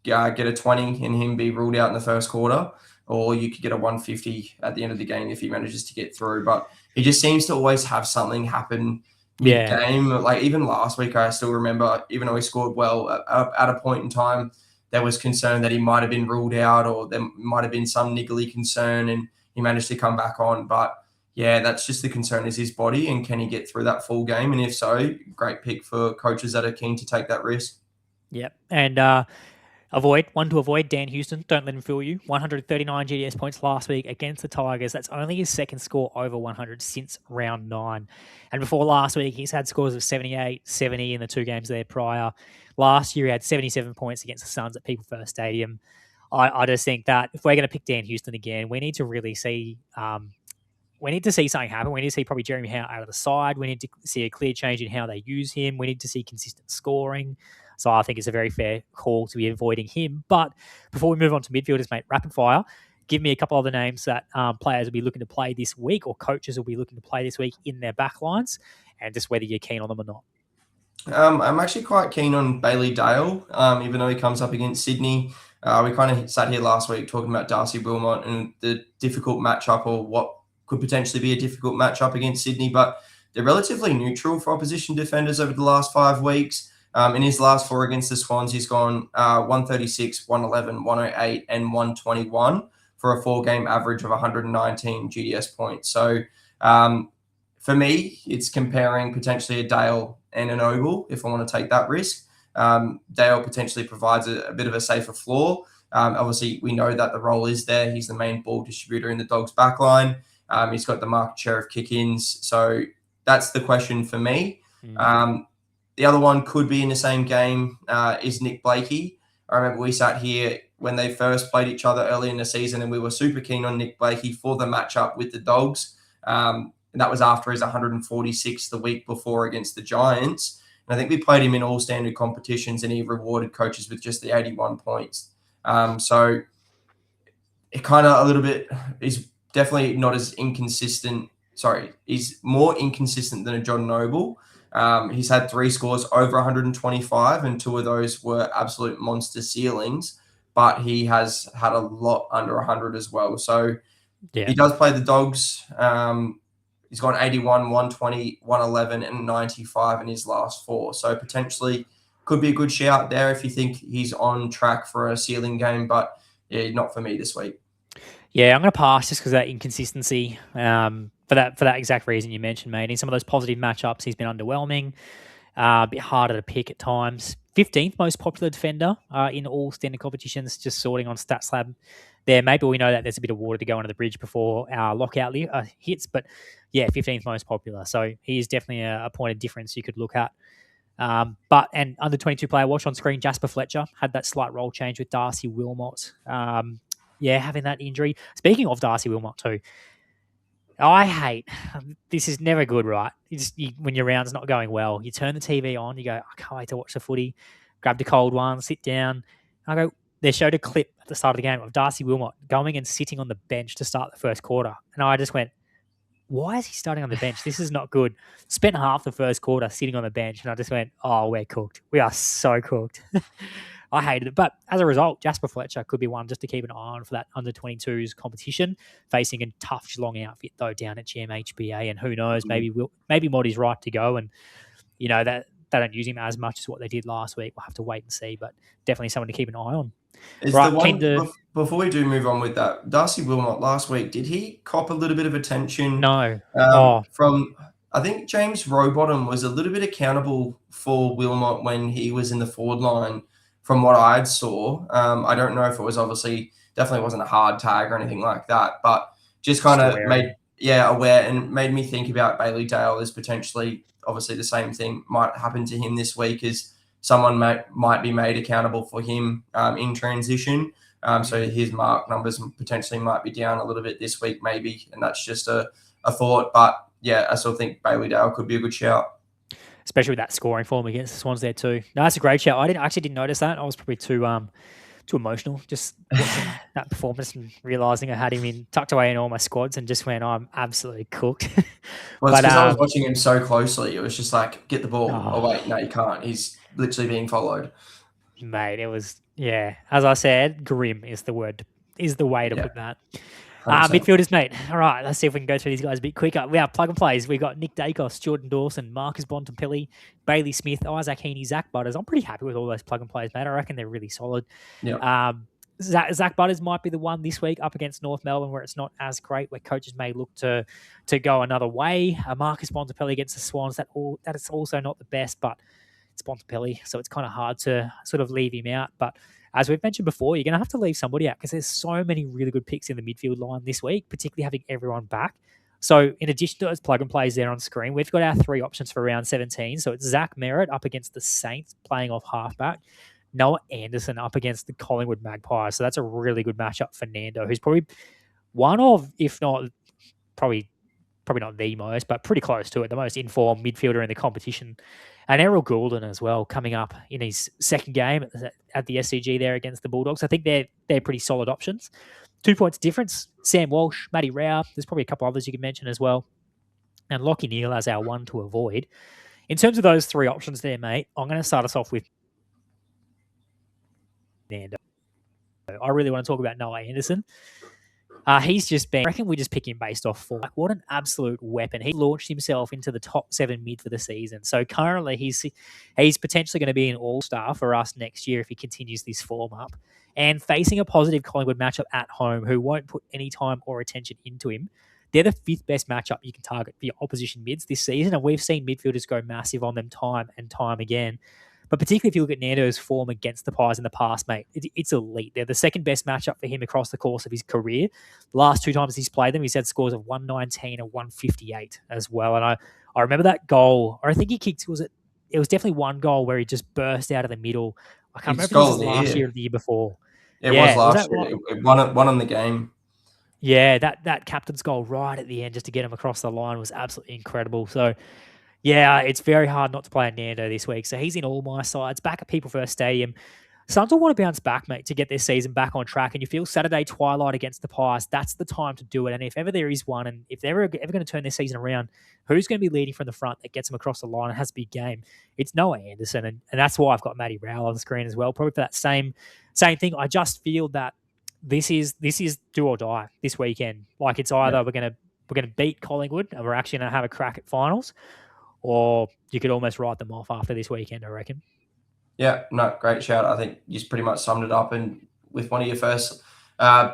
get a 20 and him be ruled out in the first quarter, or you could get a 150 at the end of the game if he manages to get through. But he just seems to always have something happen mid-game. Like even last week, I still remember, even though he scored well, at a point in time, there was concern that he might have been ruled out or there might have been some niggly concern and he managed to come back on. But yeah, that's just the concern is his body and can he get through that full game? And if so, great pick for coaches that are keen to take that risk. Yep. And avoid Dan Houston. Don't let him fool you. 139 GDS points last week against the Tigers. That's only his second score over 100 since round 9. And before last week, he's had scores of 78, 70 in the 2 games there prior. Last year, he had 77 points against the Suns at People First Stadium. I just think that if we're going to pick Dan Houston again, we need to really see something happen. We need to see probably Jeremy Howe out of the side. We need to see a clear change in how they use him. We need to see consistent scoring. So I think it's a very fair call to be avoiding him. But before we move on to midfielders, mate, rapid fire, give me a couple other names that players will be looking to play this week or coaches will be looking to play this week in their backlines and just whether you're keen on them or not. I'm actually quite keen on Bailey Dale, even though he comes up against Sydney. We kind of sat here last week talking about Darcy Wilmot and the difficult matchup or what could potentially be a difficult matchup against Sydney, but they're relatively neutral for opposition defenders over the last 5 weeks. In his last 4 against the Swans, he's gone 136, 111, 108, and 121 for a 4-game average of 119 GDS points. So for me, it's comparing potentially a Dale and an Ogle if I want to take that risk. Dale potentially provides a bit of a safer floor. Obviously, we know that the role is there. He's the main ball distributor in the Dogs' backline. He's got the market share of kick-ins. So that's the question for me. The other one could be in the same game is Nick Blakey. I remember we sat here when they first played each other early in the season and we were super keen on Nick Blakey for the matchup with the Dogs. And that was after his 146 the week before against the Giants. And I think we played him in all standard competitions and he rewarded coaches with just the 81 points. So it kind of a little bit is definitely not as inconsistent. Sorry, he's more inconsistent than a John Noble. He's had 3 scores over 125 and 2 of those were absolute monster ceilings, but he has had a lot under 100 as well. So he does play the Dogs. He's gone 81, 120, 111, and 95 in his last 4. So potentially could be a good shout there if you think he's on track for a ceiling game. But yeah, not for me this week. Yeah, I'm going to pass just because of that inconsistency. For that exact reason you mentioned, mate. In some of those positive matchups, he's been underwhelming. A bit harder to pick at times. 15th most popular defender in all standard competitions, just sorting on Stats Lab there. Maybe we know that there's a bit of water to go under the bridge before our lockout hits, but yeah, 15th most popular. So he is definitely a point of difference you could look at. And under 22 player watch on screen, Jasper Fletcher had that slight role change with Darcy Wilmot. Having that injury. Speaking of Darcy Wilmot too, I hate this. Is never good, right? When your round's not going well, you turn the TV on, you go, I can't wait to watch the footy. Grab the cold one, sit down. I go. They showed a clip at the start of the game of Darcy Wilmot going and sitting on the bench to start the first quarter, and I just went, why is he starting on the bench? This is not good. Spent half the first quarter sitting on the bench, and I just went, oh, we're cooked. We are so cooked. I hated it. But as a result, Jasper Fletcher could be one just to keep an eye on for that under-22s competition, facing a tough Geelong outfit, though, down at GMHBA. And who knows, maybe Moddy's right to go, and, that they don't use him as much as what they did last week. We'll have to wait and see, but definitely someone to keep an eye on. Before we do move on with that, Darcy Wilmot last week, did he cop a little bit of attention? No. From, I think James Rowbottom was a little bit accountable for Wilmot when he was in the forward line from what I saw. I don't know if it was definitely wasn't a hard tag or anything like that, but just kind of aware and made me think about Bailey Dale as potentially, obviously the same thing might happen to him this week, as someone might be made accountable for him in transition. So his mark numbers potentially might be down a little bit this week, maybe. And that's just a thought. But yeah, I still think Bailey Dale could be a good shout. Especially with that scoring form against the Swans there too. No, that's a great shout. I actually didn't notice that. I was probably too emotional just watching that performance and realising I had him tucked away in all my squads, and just went, I'm absolutely cooked. Well, it's because I was watching him so closely. It was just like, get the ball. Oh, wait, no, you can't. He's literally being followed. Mate, it was, as I said, grim is the way to put that. Midfielders, mate. All right, let's see if we can go through these guys a bit quicker. We have plug and plays. We've got Nick Dacos, Jordan Dawson, Marcus Bontempelli, Bailey Smith, Isaac Heaney, Zach Butters. I'm pretty happy with all those plug and plays, mate. I reckon they're really solid. Yeah. Zach Butters might be the one this week up against North Melbourne, where it's not as great, where coaches may look to go another way. Marcus Bontempelli against the Swans, that is also not the best, but it's Bontempelli, so it's kind of hard to sort of leave him out. But as we've mentioned before, you're going to have to leave somebody out because there's so many really good picks in the midfield line this week, particularly having everyone back. So in addition to those plug and plays there on screen, we've got our 3 options for round 17. So it's Zach Merritt up against the Saints playing off halfback, Noah Anderson up against the Collingwood Magpies. So that's a really good matchup for Nando, who's probably one of, if not probably not the most, but pretty close to it, the most informed midfielder in the competition. And Errol Goulden as well, coming up in his second game at the SCG there against the Bulldogs. I think they're pretty solid options. 2 points difference. Sam Walsh, Matty Rao. There's probably a couple others you can mention as well. And Lockie Neal as our one to avoid. In terms of those 3 options there, mate, I'm going to start us off with Nando. I really want to talk about Noah Anderson. He's just been, I reckon we just pick him based off form. Like, what an absolute weapon. He launched himself into the top 7 mid for the season. So currently he's potentially going to be an all-star for us next year if he continues this form up. And facing a positive Collingwood matchup at home who won't put any time or attention into him, they're the 5th best matchup you can target for your opposition mids this season. And we've seen midfielders go massive on them time and time again. But particularly if you look at Nando's form against the Pies in the past, mate, it's elite. They're the 2nd best matchup for him across the course of his career. The last 2 times he's played them, he's had scores of 119 and 158 as well. And I remember that goal, or I think he kicked, it was definitely one goal where he just burst out of the middle. I can't remember if it was last year or the year before. It was last year. It won in the game. Yeah, that captain's goal right at the end just to get him across the line was absolutely incredible. So, yeah, it's very hard not to play Nando this week. So he's in all my sides, back at People First Stadium. Suns will want to bounce back, mate, to get their season back on track. And you feel Saturday twilight against the Pies, that's the time to do it. And if ever there is one, and if they're ever going to turn their season around, who's going to be leading from the front that gets them across the line and has a big game? It's Noah Anderson. And that's why I've got Matty Rowell on the screen as well, probably for that same thing. I just feel that this is do or die this weekend. Like, it's either we're going to beat Collingwood and we're actually going to have a crack at finals, or you could almost write them off after this weekend, I reckon. Yeah, no, great shout. I think you pretty much summed it up. And with one of your first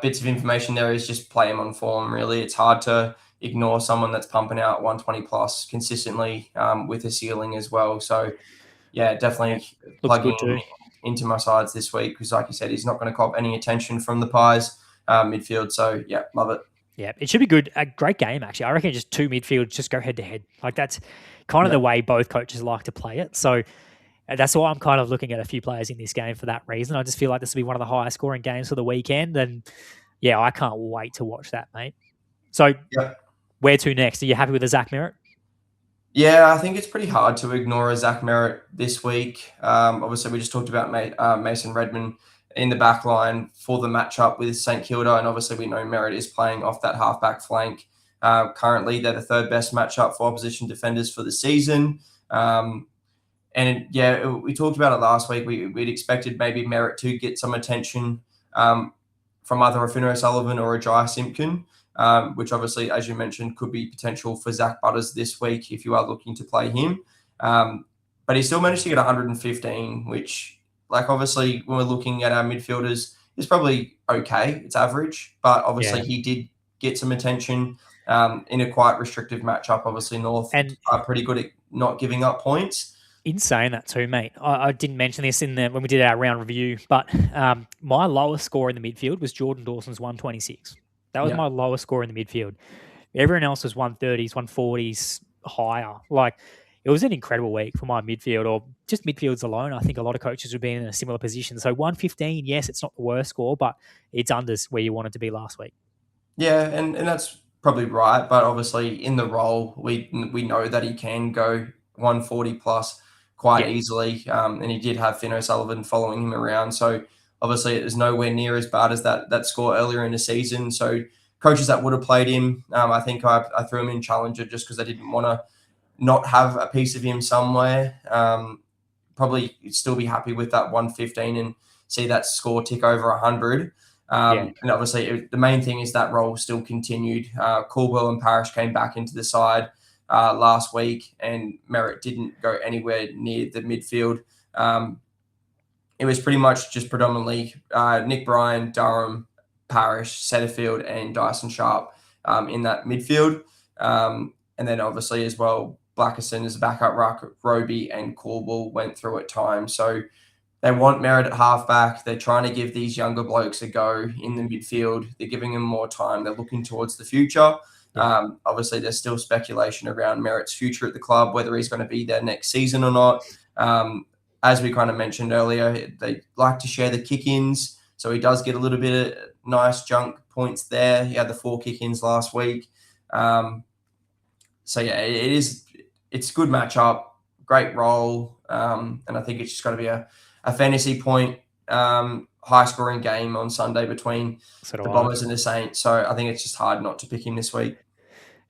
bits of information there is just play him on form, really. It's hard to ignore someone that's pumping out 120 plus consistently with a ceiling as well. So, yeah, definitely Looks plugging good too. into my sides this week because, like you said, he's not going to cop any attention from the Pies midfield. So, yeah, love it. Yeah, it should be good. A great game, actually. I reckon just two midfields just go head to head. Like that's kind of the way both coaches like to play it. So that's why I'm kind of looking at a few players in this game for that reason. I just feel like this will be one of the highest scoring games for the weekend. And yeah, I can't wait to watch that, mate. So where to next? Are you happy with the Zach Merritt? Yeah, I think it's pretty hard to ignore a Zach Merritt this week. Obviously, we just talked about Mason Redmond in the back line for the matchup with St Kilda, and obviously we know Merritt is playing off that halfback flank. Currently, they're the third best matchup for opposition defenders for the season. We talked about it last week. We'd expected maybe Merritt to get some attention from either a Finn O'Sullivan or a Jai Simpkin. Which obviously, as you mentioned, could be potential for Zach Butters this week if you are looking to play him. But he still managed to get 115, which, like, obviously, when we're looking at our midfielders, is probably okay. It's average, but obviously he did get some attention in a quite restrictive matchup. Obviously, North are pretty good at not giving up points. In saying that too, mate, I didn't mention this when we did our round review, but my lowest score in the midfield was Jordan Dawson's 126. That was my lowest score in the midfield. Everyone else was 130s, 140s, higher. Like, it was an incredible week for my midfield, or just midfields alone. I think a lot of coaches have been in a similar position. So 115, yes, it's not the worst score, but it's unders where you wanted to be last week. Yeah, and that's probably right. But obviously, in the role, we know that he can go 140 plus quite easily. And he did have Finn O'Sullivan following him around. So obviously, it was nowhere near as bad as that score earlier in the season. So coaches that would have played him, I think I threw him in Challenger just because I didn't want to not have a piece of him somewhere. Probably still be happy with that 115 and see that score tick over 100. And obviously, the main thing is that role still continued. Caldwell and Parrish came back into the side last week, and Merritt didn't go anywhere near the midfield. It was pretty much just predominantly Nick Bryan, Durham, Parrish, Setterfield, and Dyson Sharp in that midfield. And then obviously as well, Blackerson as a backup ruck, Roby and Caldwell went through at times. So they want Merritt at halfback. They're trying to give these younger blokes a go in the midfield. They're giving them more time. They're looking towards the future. Obviously, there's still speculation around Merritt's future at the club, whether he's going to be there next season or not. As we kind of mentioned earlier, they like to share the kick-ins. So he does get a little bit of nice junk points there. He had the 4 kick-ins last week. It's a good matchup, great role. And I think it's just got to be a fantasy point, high-scoring game on Sunday between the Bombers and the Saints. So I think it's just hard not to pick him this week.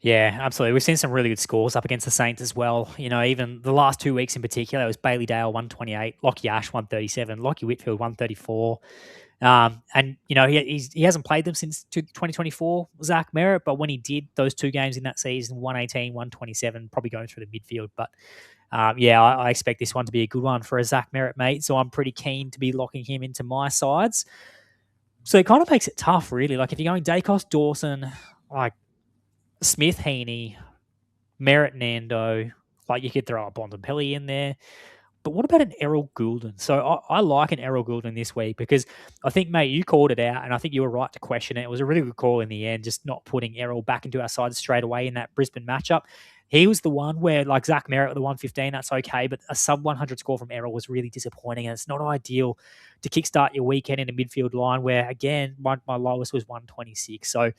Yeah, absolutely. We've seen some really good scores up against the Saints as well. You know, even the last 2 weeks in particular, it was Bailey Dale 128, Lockie Ash 137, Lockie Whitfield 134. And, you know, he hasn't played them since 2024, Zach Merritt, but when he did those 2 games in that season, 118, 127, probably going through the midfield. But, I expect this one to be a good one for a Zach Merritt, mate. So I'm pretty keen to be locking him into my sides. So it kind of makes it tough, really. Like, if you're going Dacos, Dawson, like Smith, Heaney, Merritt, Nando, like you could throw a Bontempelli in there. But what about an Errol Goulden? So I like an Errol Goulden this week because I think, mate, you called it out, and I think you were right to question it. It was a really good call in the end, just not putting Errol back into our side straight away in that Brisbane matchup. He was the one where, like Zach Merritt with the 115, that's okay, but a sub-100 score from Errol was really disappointing, and it's not ideal to kickstart your weekend in a midfield line where, again, my lowest was 126. So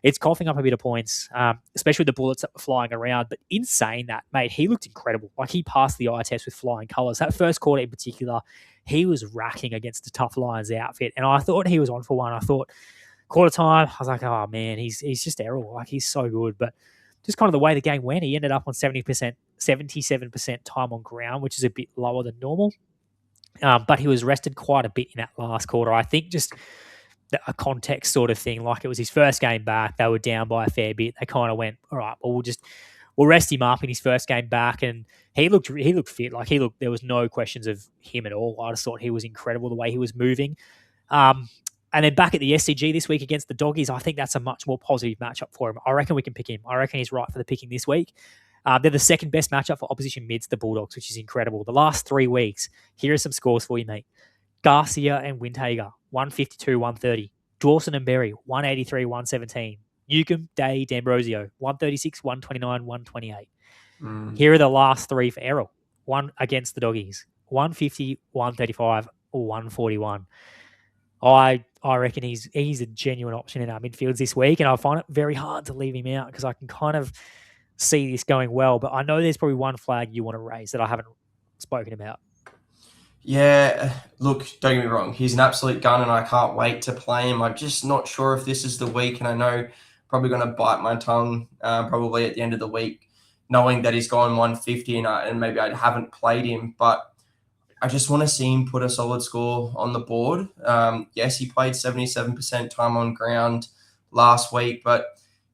it's coughing up a bit of points, especially with the bullets that were flying around. But in saying that, mate, he looked incredible. Like, he passed the eye test with flying colours. That first quarter in particular, he was racking against the tough Lions outfit. And I thought he was on for one. I thought quarter time, I was like, oh, man, he's just Errol. Like, he's so good. But just kind of the way the game went, he ended up on 77% time on ground, which is a bit lower than normal. But he was rested quite a bit in that last quarter. I think just a context sort of thing. Like, it was his first game back. They were down by a fair bit. They kind of went, all right, well, we'll rest him up in his first game back. And he looked fit. Like, there was no questions of him at all. I just thought he was incredible the way he was moving. And then back at the SCG this week against the Doggies, I think that's a much more positive matchup for him. I reckon we can pick him. I reckon he's right for the picking this week. They're the second best matchup for opposition mids, the Bulldogs, which is incredible. The last 3 weeks, here are some scores for you, mate. Garcia and Windhager, 152, 130. Dawson and Berry, 183, 117. Newcomb, Day, D'Ambrosio, 136, 129, 128. Here are the last 3 for Errol. One against the Doggies, 150, 135, or 141. I reckon he's a genuine option in our midfields this week, and I find it very hard to leave him out because I can kind of see this going well. But I know there's probably one flag you want to raise that I haven't spoken about. Yeah, look, don't get me wrong. He's an absolute gun, and I can't wait to play him. I'm just not sure if this is the week, and I know probably going to bite my tongue probably at the end of the week, knowing that he's gone 150 and maybe I haven't played him, but I just want to see him put a solid score on the board. Yes, he played 77% time on ground last week, but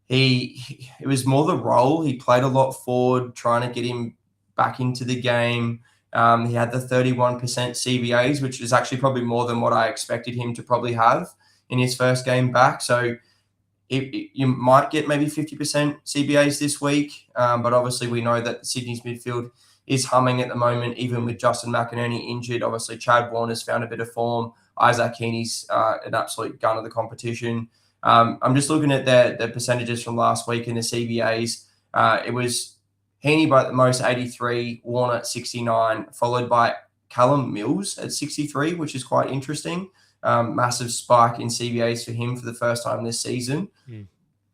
it was more the role. He played a lot forward, trying to get him back into the game. He had the 31% CBAs, which is actually probably more than what I expected him to probably have in his first game back. So you might get maybe 50% CBAs this week, but obviously we know that Sydney's midfield is humming at the moment, even with Justin McInerney injured. Obviously, Chad Warner's found a bit of form. Isaac Heaney's an absolute gun of the competition. I'm just looking at the percentages from last week in the CBAs. It was Heaney by the most, 83, Warner at 69, followed by Callum Mills at 63, which is quite interesting. Massive spike in CBAs for him for the first time this season.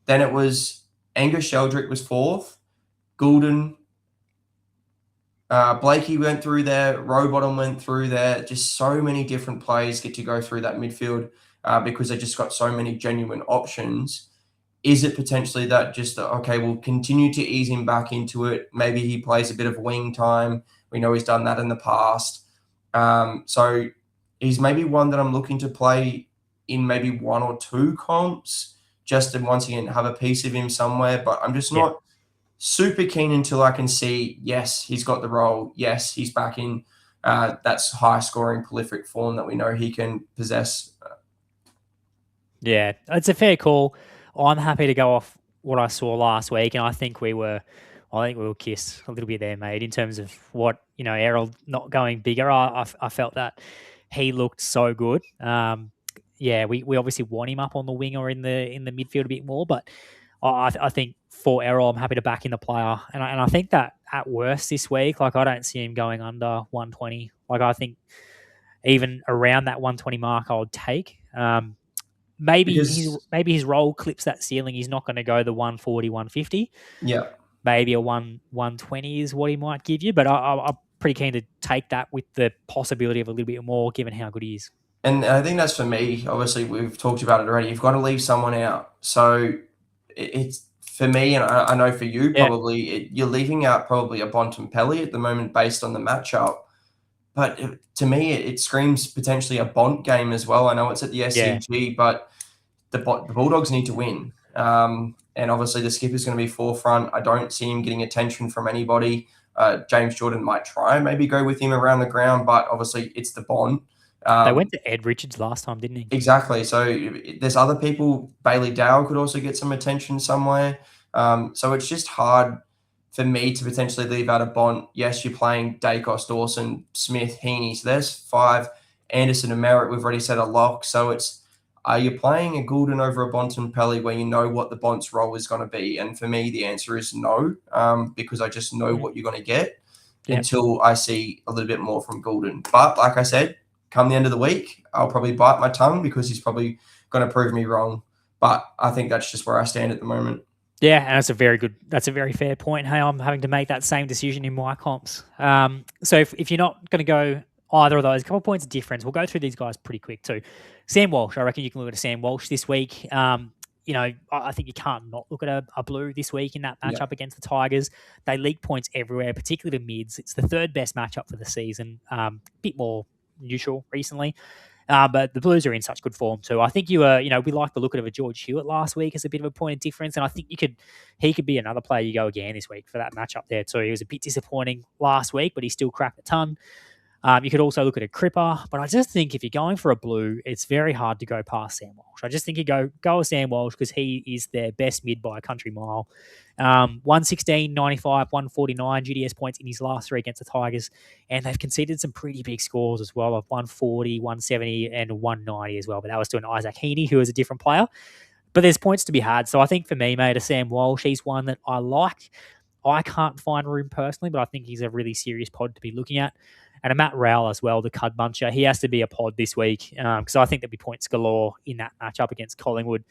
Then it was Angus Sheldrick was 4th, Goulden, Blakey went through there, Rowbottom went through there. Just so many different players get to go through that midfield because they just got so many genuine options. Is it potentially that just, okay, we'll continue to ease him back into it. Maybe he plays a bit of wing time. We know he's done that in the past. So he's maybe one that I'm looking to play in maybe 1 or 2 comps just to once again have a piece of him somewhere. But I'm just not super keen until I can see, yes, he's got the role. Yes, he's back in that's high-scoring, prolific form that we know he can possess. Yeah, it's a fair call. I'm happy to go off what I saw last week, and I think we were kissed a little bit there, mate, in terms of what, Errol not going bigger. I felt that he looked so good. We obviously want him up on the wing or in the midfield a bit more, but I think for Errol, I'm happy to back in the player. And I think that at worst this week, I don't see him going under 120. I think even around that 120 mark, I would take. Maybe his role clips that ceiling. He's not going to go the 140, 150. Yeah. Maybe a 120 is what he might give you. But I'm pretty keen to take that with the possibility of a little bit more, given how good he is. And I think that's for me. Obviously, we've talked about it already. You've got to leave someone out. So it's for me, and I know for you probably, you're leaving out probably a Bontempelli at the moment based on the matchup. But to me, it screams potentially a Bont game as well. I know it's at the SCG, but the Bulldogs need to win. And obviously, the skipper's going to be forefront. I don't see him getting attention from anybody. James Jordan might try and maybe go with him around the ground, but obviously, it's the Bont. They went to Ed Richards last time, didn't he? Exactly. So there's other people. Bailey Dowell could also get some attention somewhere. So it's just hard for me to potentially leave out a Bont. Yes, you're playing Dacos, Dawson, Smith, Heaney. So there's 5. Anderson and Merritt, we've already said a lock. So it's, are you playing a Goulden over a Bontempelli where you know what the Bont's role is going to be? And for me, the answer is no, because I just know what you're going to get until I see a little bit more from Goulden. But like I said, come the end of the week, I'll probably bite my tongue because he's probably going to prove me wrong. But I think that's just where I stand at the moment. Yeah, and that's a very fair point. Hey, I'm having to make that same decision in my comps. So if you're not going to go either of those, a couple of points of difference, we'll go through these guys pretty quick too. Sam Walsh, I reckon you can look at a Sam Walsh this week. I think you can't not look at a Blue this week in that matchup against the Tigers. They leak points everywhere, particularly to mids. It's the 3rd best matchup for the season. A bit more neutral recently. But the Blues are in such good form too. I think we like the look of a George Hewitt last week as a bit of a point of difference, and I think he could be another player you go again this week for that matchup there too. He was a bit disappointing last week, but he still cracked a ton. You could also look at a Cripper, but I just think if you're going for a blue, it's very hard to go past Sam Walsh. I just think you go with Sam Walsh because he is their best mid by a country mile. 116, 95, 149 GDS points in his last 3 against the Tigers, and they've conceded some pretty big scores as well of 140, 170, and 190 as well. But that was to an Isaac Heaney, who is a different player. But there's points to be had. So I think for me, mate, a Sam Walsh, he's one that I like. I can't find room personally, but I think he's a really serious pod to be looking at. And a Matt Rowell as well, the Cud Buncher. He has to be a pod this week because I think there'll be points galore in that matchup against Collingwood.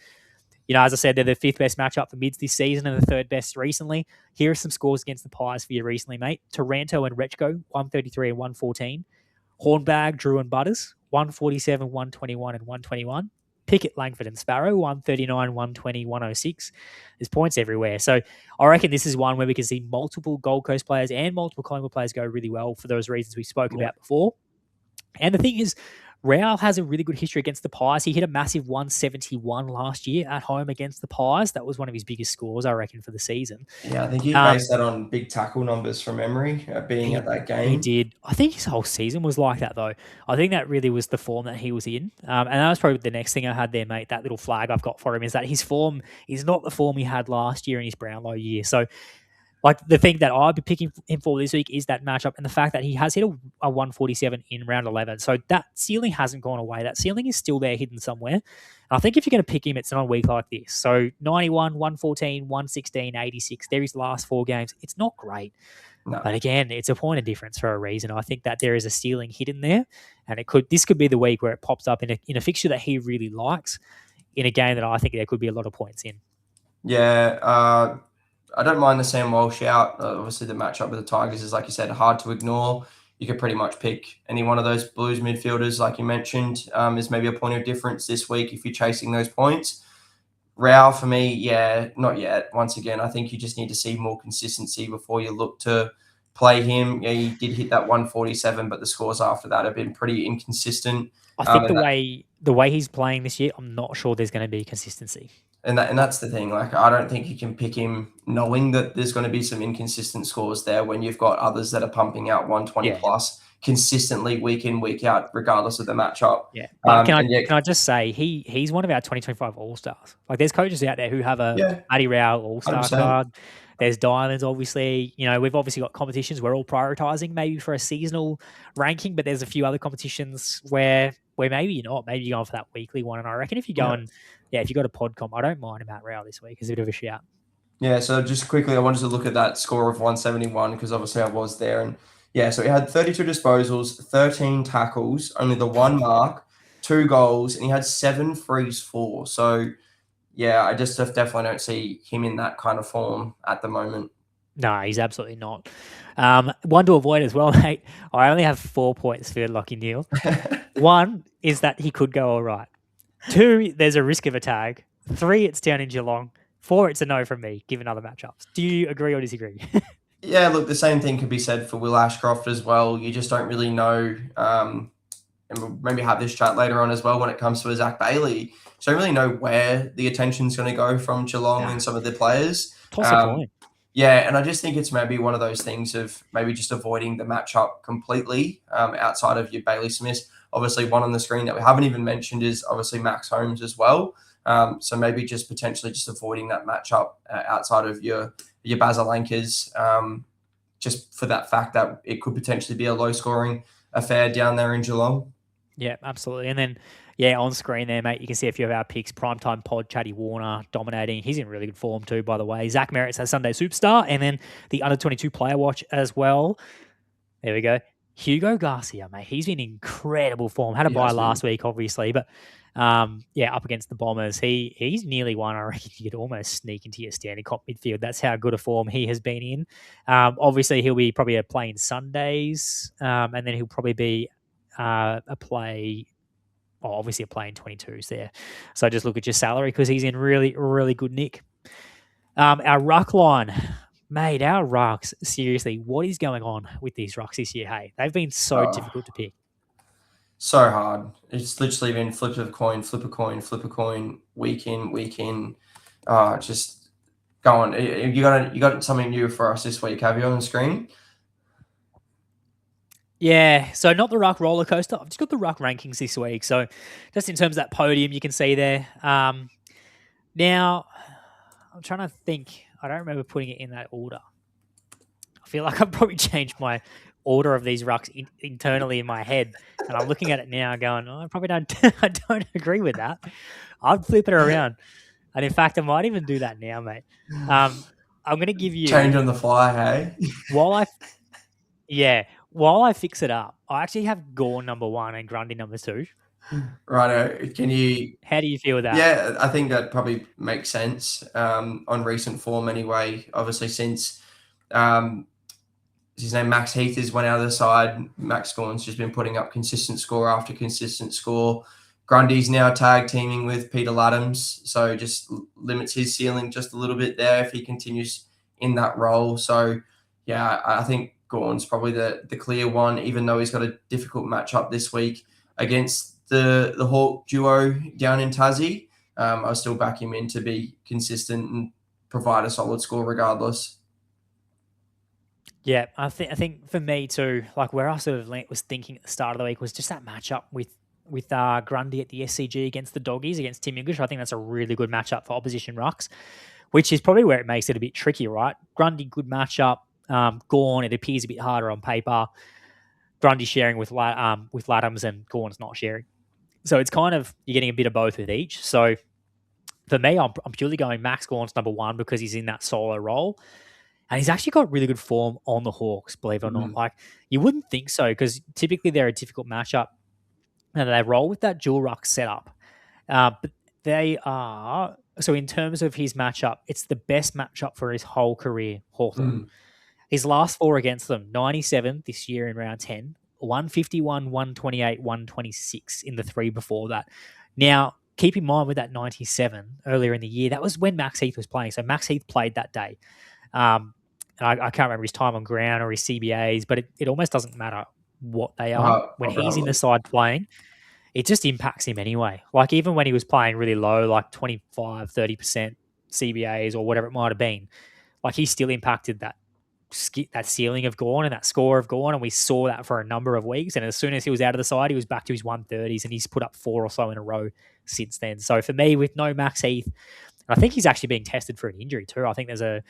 You know, as I said, they're the 5th best matchup for mids this season and the 3rd best recently. Here are some scores against the Pies for you recently, mate. Taranto and Rechko, 133 and 114. Hornbag, Drew and Butters, 147, 121 and 121. Pickett, Langford and Sparrow, 139, 120, 106. There's points everywhere. So I reckon this is one where we can see multiple Gold Coast players and multiple Collingwood players go really well for those reasons we spoke about before. And the thing is, Rowell has a really good history against the Pies. He hit a massive 171 last year at home against the Pies. That was one of his biggest scores, I reckon, for the season. Yeah, I think he based that on big tackle numbers from memory, being at that game. He did. I think his whole season was like that, though. I think that really was the form that he was in. And that was probably the next thing I had there, mate. That little flag I've got for him is that his form is not the form he had last year in his Brownlow year. So, like, the thing that I'd be picking him for this week is that matchup and the fact that he has hit a 147 in round 11. So that ceiling hasn't gone away. That ceiling is still there hidden somewhere. And I think if you're going to pick him, it's on a week like this. So 91, 114, 116, 86. They're his last 4 games. It's not great. No. But again, it's a point of difference for a reason. I think that there is a ceiling hidden there. And this could be the week where it pops up in a fixture that he really likes in a game that I think there could be a lot of points in. Yeah, I don't mind the Sam Walsh out. Obviously, the matchup with the Tigers is, like you said, hard to ignore. You could pretty much pick any one of those Blues midfielders, like you mentioned, is maybe a point of difference this week if you're chasing those points. Rowell, for me, yeah, not yet. Once again, I think you just need to see more consistency before you look to play him. Yeah, he did hit that 147, but the scores after that have been pretty inconsistent. I think the way he's playing this year, I'm not sure there's going to be consistency. And that's the thing. Like, I don't think you can pick him knowing that there's going to be some inconsistent scores there when you've got others that are pumping out 120 plus consistently week in, week out, regardless of the matchup. Yeah. But can I just say he's one of our 2025 All-Stars. Like, there's coaches out there who have a Matty Rowell All-Star 100%. Card. There's diamonds, obviously. You know, we've obviously got competitions we're all prioritizing maybe for a seasonal ranking, but there's a few other competitions where maybe you're not. Maybe you're going for that weekly one. And I reckon if you're going, if you got a pod comp, I don't mind Matt Rowell this week. It's a bit of a shout. Yeah, so just quickly, I wanted to look at that score of 171 because obviously I was there. And so he had 32 disposals, 13 tackles, only the 1 mark, 2 goals, and he had 7 frees 4. So, yeah, I just definitely don't see him in that kind of form at the moment. No, he's absolutely not. One to avoid as well, mate. I only have 4 points for Lockie Neal. 1 is that he could go all right. 2, there's a risk of a tag. 3, it's down in Geelong. 4, it's a no from me, given other matchups. Do you agree or disagree? Yeah, look, the same thing could be said for Will Ashcroft as well. You just don't really know, and we'll maybe have this chat later on as well when it comes to Zach Bailey. So I don't really know where the attention's going to go from Geelong and some of the players. Yeah, and I just think it's maybe one of those things of maybe just avoiding the matchup completely outside of your Bailey Smiths. Obviously, one on the screen that we haven't even mentioned is obviously Max Holmes as well. So maybe just potentially just avoiding that matchup outside of your Basilankas, just for that fact that it could potentially be a low-scoring affair down there in Geelong. Yeah, absolutely. And then, on screen there, mate, you can see a few of our picks. Primetime Pod, Chatty Warner, dominating. He's in really good form too, by the way. Zach Merritt's our Sunday Superstar. And then the Under-22 Player Watch as well. There we go. Hugo Garcia, mate. He's been in incredible form. Had a bye last week, obviously. But, up against the Bombers, he's nearly one. I reckon you could almost sneak into your standing comp midfield. That's how good a form he has been in. Obviously, he'll be probably playing Sundays. And then he'll probably be a play in 22s there. So just look at your salary because he's in really, really good nick. Our ruck line, mate, our rucks, seriously, what is going on with these rucks this year? Hey, they've been so difficult to pick. So hard. It's literally been flip a coin, flip a coin, flip a coin, week in, week in. Just go on. You got something new for us this week, have you, on the screen? Yeah, so not the ruck roller coaster. I've just got the ruck rankings this week. So just in terms of that podium, you can see there. Now, I'm trying to think. I don't remember putting it in that order. I feel like I've probably changed my order of these rucks internally in my head, and I'm looking at it now, going, "Oh, I probably don't. I don't agree with that. I'd flip it around, and in fact, I might even do that now, mate. I'm going to give you Change on the fly, hey? while I while I fix it up. I actually have Gorn number 1 and Grundy number 2. Righto. Can you? How do you feel with that? Yeah, I think that probably makes sense on recent form anyway. Obviously, since his name Max Heath has went out of the side, Max Gorn's just been putting up consistent score after consistent score. Grundy's now tag teaming with Peter Laddams, so just limits his ceiling just a little bit there if he continues in that role. So, yeah, I think Gorn's probably the clear one, even though he's got a difficult matchup this week against the Hawk duo down in Tassie. I'll still back him in to be consistent and provide a solid score regardless. Yeah, I think for me too, like where I sort of was thinking at the start of the week was just that matchup with Grundy at the SCG against the Doggies, against Tim English. I think that's a really good matchup for opposition rucks, which is probably where it makes it a bit tricky, right? Grundy, good matchup. Gawn, it appears a bit harder on paper. Grundy sharing with Laddams and Gawn's not sharing. So it's kind of, you're getting a bit of both with each. So for me, I'm purely going Max Gawn's number 1 because he's in that solo role. And he's actually got really good form on the Hawks, believe it or not. Like, you wouldn't think so because typically they're a difficult matchup and they roll with that dual ruck setup. But they are, so in terms of his matchup, it's the best matchup for his whole career, Hawthorn. His last 4 against them, 97 this year in round 10, 151, 128, 126 in the 3 before that. Now, keep in mind with that 97 earlier in the year, that was when Max Heath was playing. So Max Heath played that day. I can't remember his time on ground or his CBAs, but it almost doesn't matter what they are. When he's in the side playing, it just impacts him anyway. Like even when he was playing really low, like 25, 30% CBAs or whatever it might have been, like he still impacted that ceiling of Gawn and that score of Gawn, and we saw that for a number of weeks. And as soon as he was out of the side, he was back to his 130s, and he's put up 4 or so in a row since then. So for me, with no Max Heath, I think he's actually being tested for an injury too. I think there's a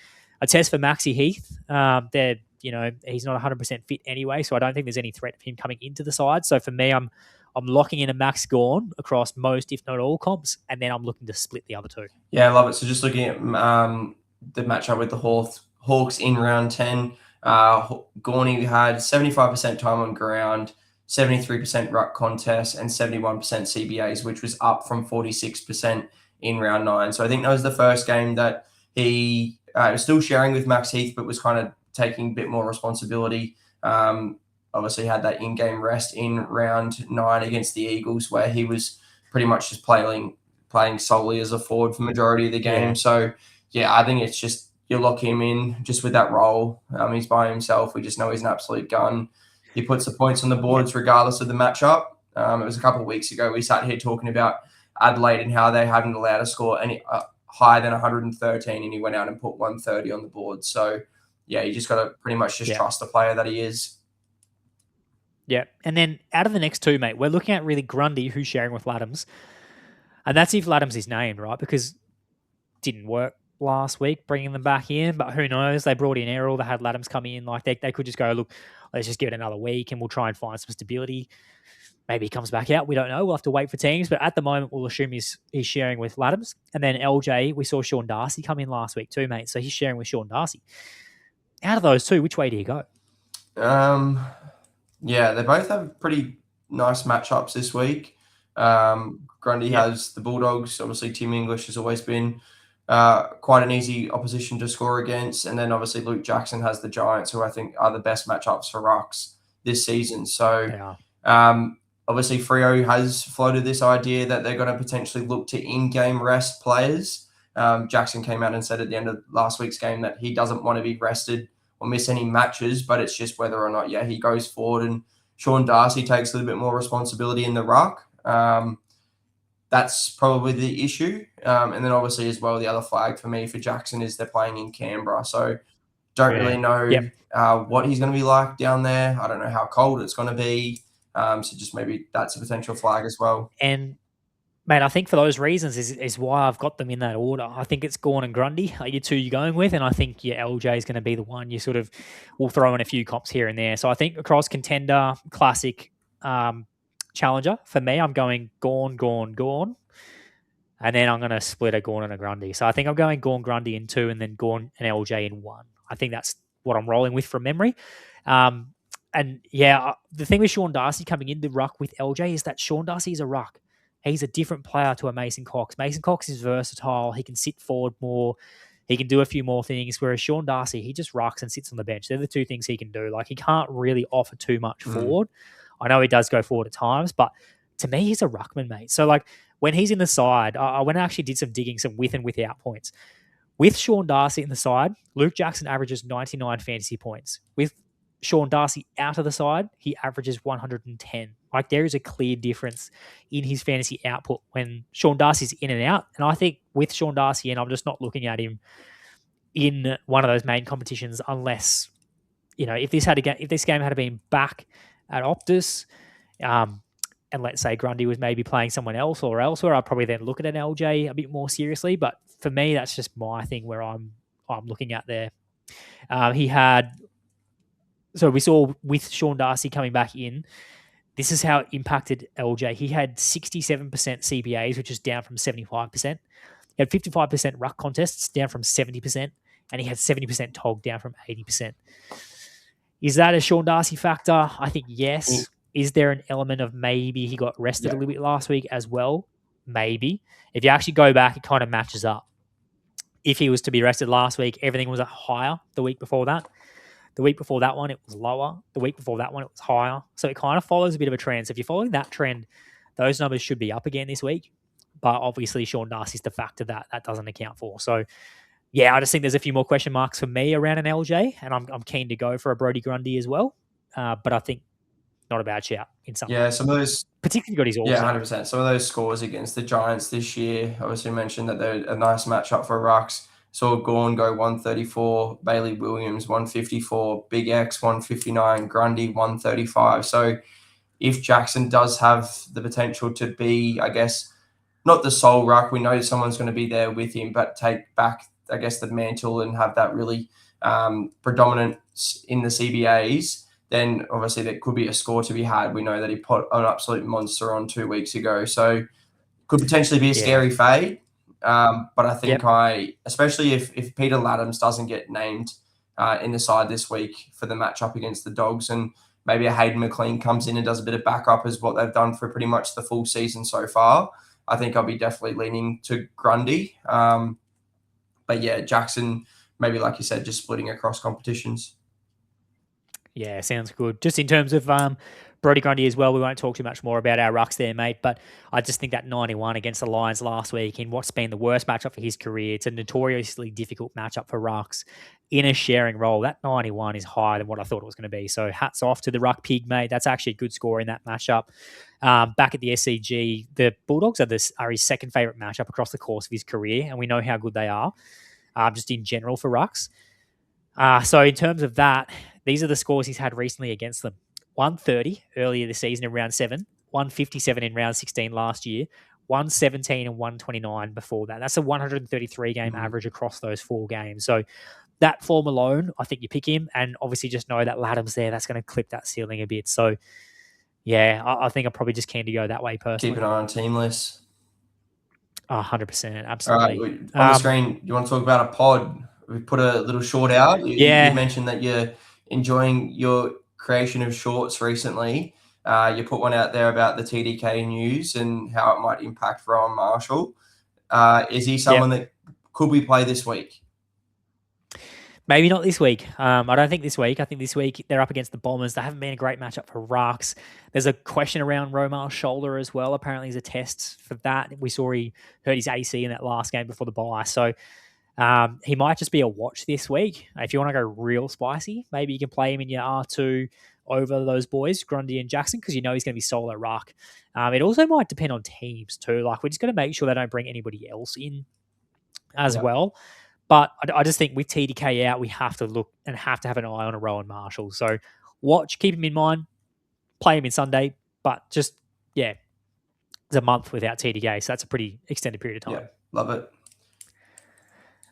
test for Maxi Heath. He's not 100% fit anyway, so I don't think there's any threat of him coming into the side. So for me, I'm locking in a Max Gawn across most, if not all, comps, and then I'm looking to split the other 2. Yeah, I love it. So just looking at the matchup with the Hawks in round 10, Gawney had 75% time on ground, 73% ruck contest, and 71% CBAs, which was up from 46% in round 9. So I think that was the first game that he was still sharing with Max Heath, but was kind of taking a bit more responsibility. Obviously had that in-game rest in round 9 against the Eagles, where he was pretty much just playing solely as a forward for majority of the game. Yeah. So, yeah, I think it's just you lock him in just with that role. He's by himself. We just know he's an absolute gun. He puts the points on the boards regardless of the matchup. It was a couple of weeks ago we sat here talking about Adelaide and how they hadn't allowed to score any higher than 113, and he went out and put 130 on the board. So, yeah, you just got to pretty much just trust the player that he is. Yeah, and then out of the next 2, mate, we're looking at really Grundy, who's sharing with Laddams. And that's if Laddams is named, right? Because it didn't work last week, bringing them back in. But who knows? They brought in Errol. They had Laddams come in. Like they could just go, look, let's just give it another week and we'll try and find some stability. Maybe he comes back out. We don't know. We'll have to wait for teams. But at the moment, we'll assume he's sharing with Laddams. And then LJ, we saw Sean Darcy come in last week too, mate. So he's sharing with Sean Darcy. Out of those 2, which way do you go? Yeah, they both have pretty nice matchups this week. Grundy has the Bulldogs. Obviously, Tim English has always been quite an easy opposition to score against. And then obviously Luke Jackson has the Giants, who I think are the best matchups for rucks this season. So obviously Freo has floated this idea that they're going to potentially look to in-game rest players. Jackson came out and said at the end of last week's game that he doesn't want to be rested or miss any matches, but it's just whether or not, he goes forward and Sean Darcy takes a little bit more responsibility in the ruck. That's probably the issue. And then obviously as well, the other flag for me for Jackson is they're playing in Canberra. So Don't really know Yep. what he's going to be like down there. I don't know how cold it's going to be. So just maybe that's a potential flag as well. And mate, I think for those reasons is why I've got them in that order. I think it's Gawn and Grundy are your two you're going with, and I think your LJ is going to be the one you sort of will throw in a few comps here and there. So I think across Contender, Classic, Challenger, for me, I'm going Gawn, and then I'm going to split a Gawn and a Grundy. So I think I'm going Gawn, Grundy in 2, and then Gawn and LJ in 1. I think that's what I'm rolling with from memory. And yeah, the thing with Sean Darcy coming into ruck with LJ is that Sean Darcy is a ruck. He's a different player to a Mason Cox. Mason Cox is versatile. He can sit forward more. He can do a few more things. Whereas Sean Darcy, he just rucks and sits on the bench. They're the two things he can do. Like, he can't really offer too much forward. I know he does go forward at times, but to me, he's a ruckman, mate. So, like, when he's in the side, I went and actually did some digging, some with and without points. With Sean Darcy in the side, Luke Jackson averages 99 fantasy points. With Sean Darcy out of the side, he averages 110. Like, there is a clear difference in his fantasy output when Sean Darcy's in and out. And I think with Sean Darcy in, I'm just not looking at him in one of those main competitions unless, if this game had been back at Optus, and let's say Grundy was maybe playing someone else or elsewhere, I'd probably then look at an LJ a bit more seriously. But for me, that's just my thing where I'm looking at there. So we saw with Sean Darcy coming back in, this is how it impacted LJ. He had 67% CBAs, which is down from 75%. He had 55% ruck contests, down from 70%. And he had 70% TOG, down from 80%. Is that a Sean Darcy factor? I think yes. Is there an element of maybe he got rested a little bit last week as well? Maybe. If you actually go back, it kind of matches up. If he was to be rested last week, everything was higher the week before that. The week before that one, it was lower. The week before that one, it was higher. So it kind of follows a bit of a trend. So if you're following that trend, those numbers should be up again this week. But obviously, Sean Darcy's the factor that doesn't account for. So, yeah, I just think there's a few more question marks for me around an LJ, and I'm keen to go for a Brodie Grundy as well. But I think not a bad shout in some. Yeah, some of those, particularly got his all. Yeah, 100%. Some of those scores against the Giants this year, obviously mentioned that they're a nice matchup for rucks. Saw Gawn go 134, Bailey Williams 154, Big X 159, Grundy 135. So if Jackson does have the potential to be, I guess, not the sole ruck, we know someone's going to be there with him, but take back, I guess, the mantle and have that really predominance in the CBAs, then obviously there could be a score to be had. We know that he put an absolute monster on 2 weeks ago. So could potentially be a scary fade. But I think especially if Peter Laddams doesn't get named in the side this week for the matchup against the Dogs, and maybe a Hayden McLean comes in and does a bit of backup as what they've done for pretty much the full season so far, I think I'll be definitely leaning to Grundy. But yeah, Jackson, maybe like you said, just splitting across competitions. Yeah, sounds good. Just in terms of Brodie Grundy as well, we won't talk too much more about our rucks there, mate, but I just think that 91 against the Lions last week in what's been the worst matchup for his career, it's a notoriously difficult matchup for rucks in a sharing role. That 91 is higher than what I thought it was going to be. So hats off to the ruck pig, mate. That's actually a good score in that matchup. Back at the SCG, the Bulldogs are his second favourite matchup across the course of his career, and we know how good they are just in general for rucks. So in terms of that, these are the scores he's had recently against them. 130 earlier this season in round 7, 157 in round 16 last year, 117 and 129 before that. That's a 133 game average across those 4 games. So that form alone, I think you pick him, and obviously just know that Laddams there, that's going to clip that ceiling a bit. So yeah, I think I'm probably just keen to go that way personally. Keep an eye on team lists. 100%, absolutely. All right, on the screen, you want to talk about a pod? We put a little short out. You mentioned that you're enjoying your creation of shorts recently. You put one out there about the TDK news and how it might impact Rowan Marshall. Is he someone that could we play this week? Maybe not this week. I don't think this week. I think this week they're up against the Bombers. They haven't been a great matchup for rucks. There's a question around Romar's shoulder as well. Apparently there's a test for that. We saw he hurt his AC in that last game before the bye. So he might just be a watch this week. If you want to go real spicy, maybe you can play him in your R2 over those boys, Grundy and Jackson, because you know he's going to be solo ruck. It also might depend on teams too. Like, we're just going to make sure they don't bring anybody else in as well. But I just think with TDK out, we have to look and have to have an eye on a Rowan Marshall. So keep him in mind, play him in Sunday, but just, it's a month without TDK. So that's a pretty extended period of time. Yeah, love it.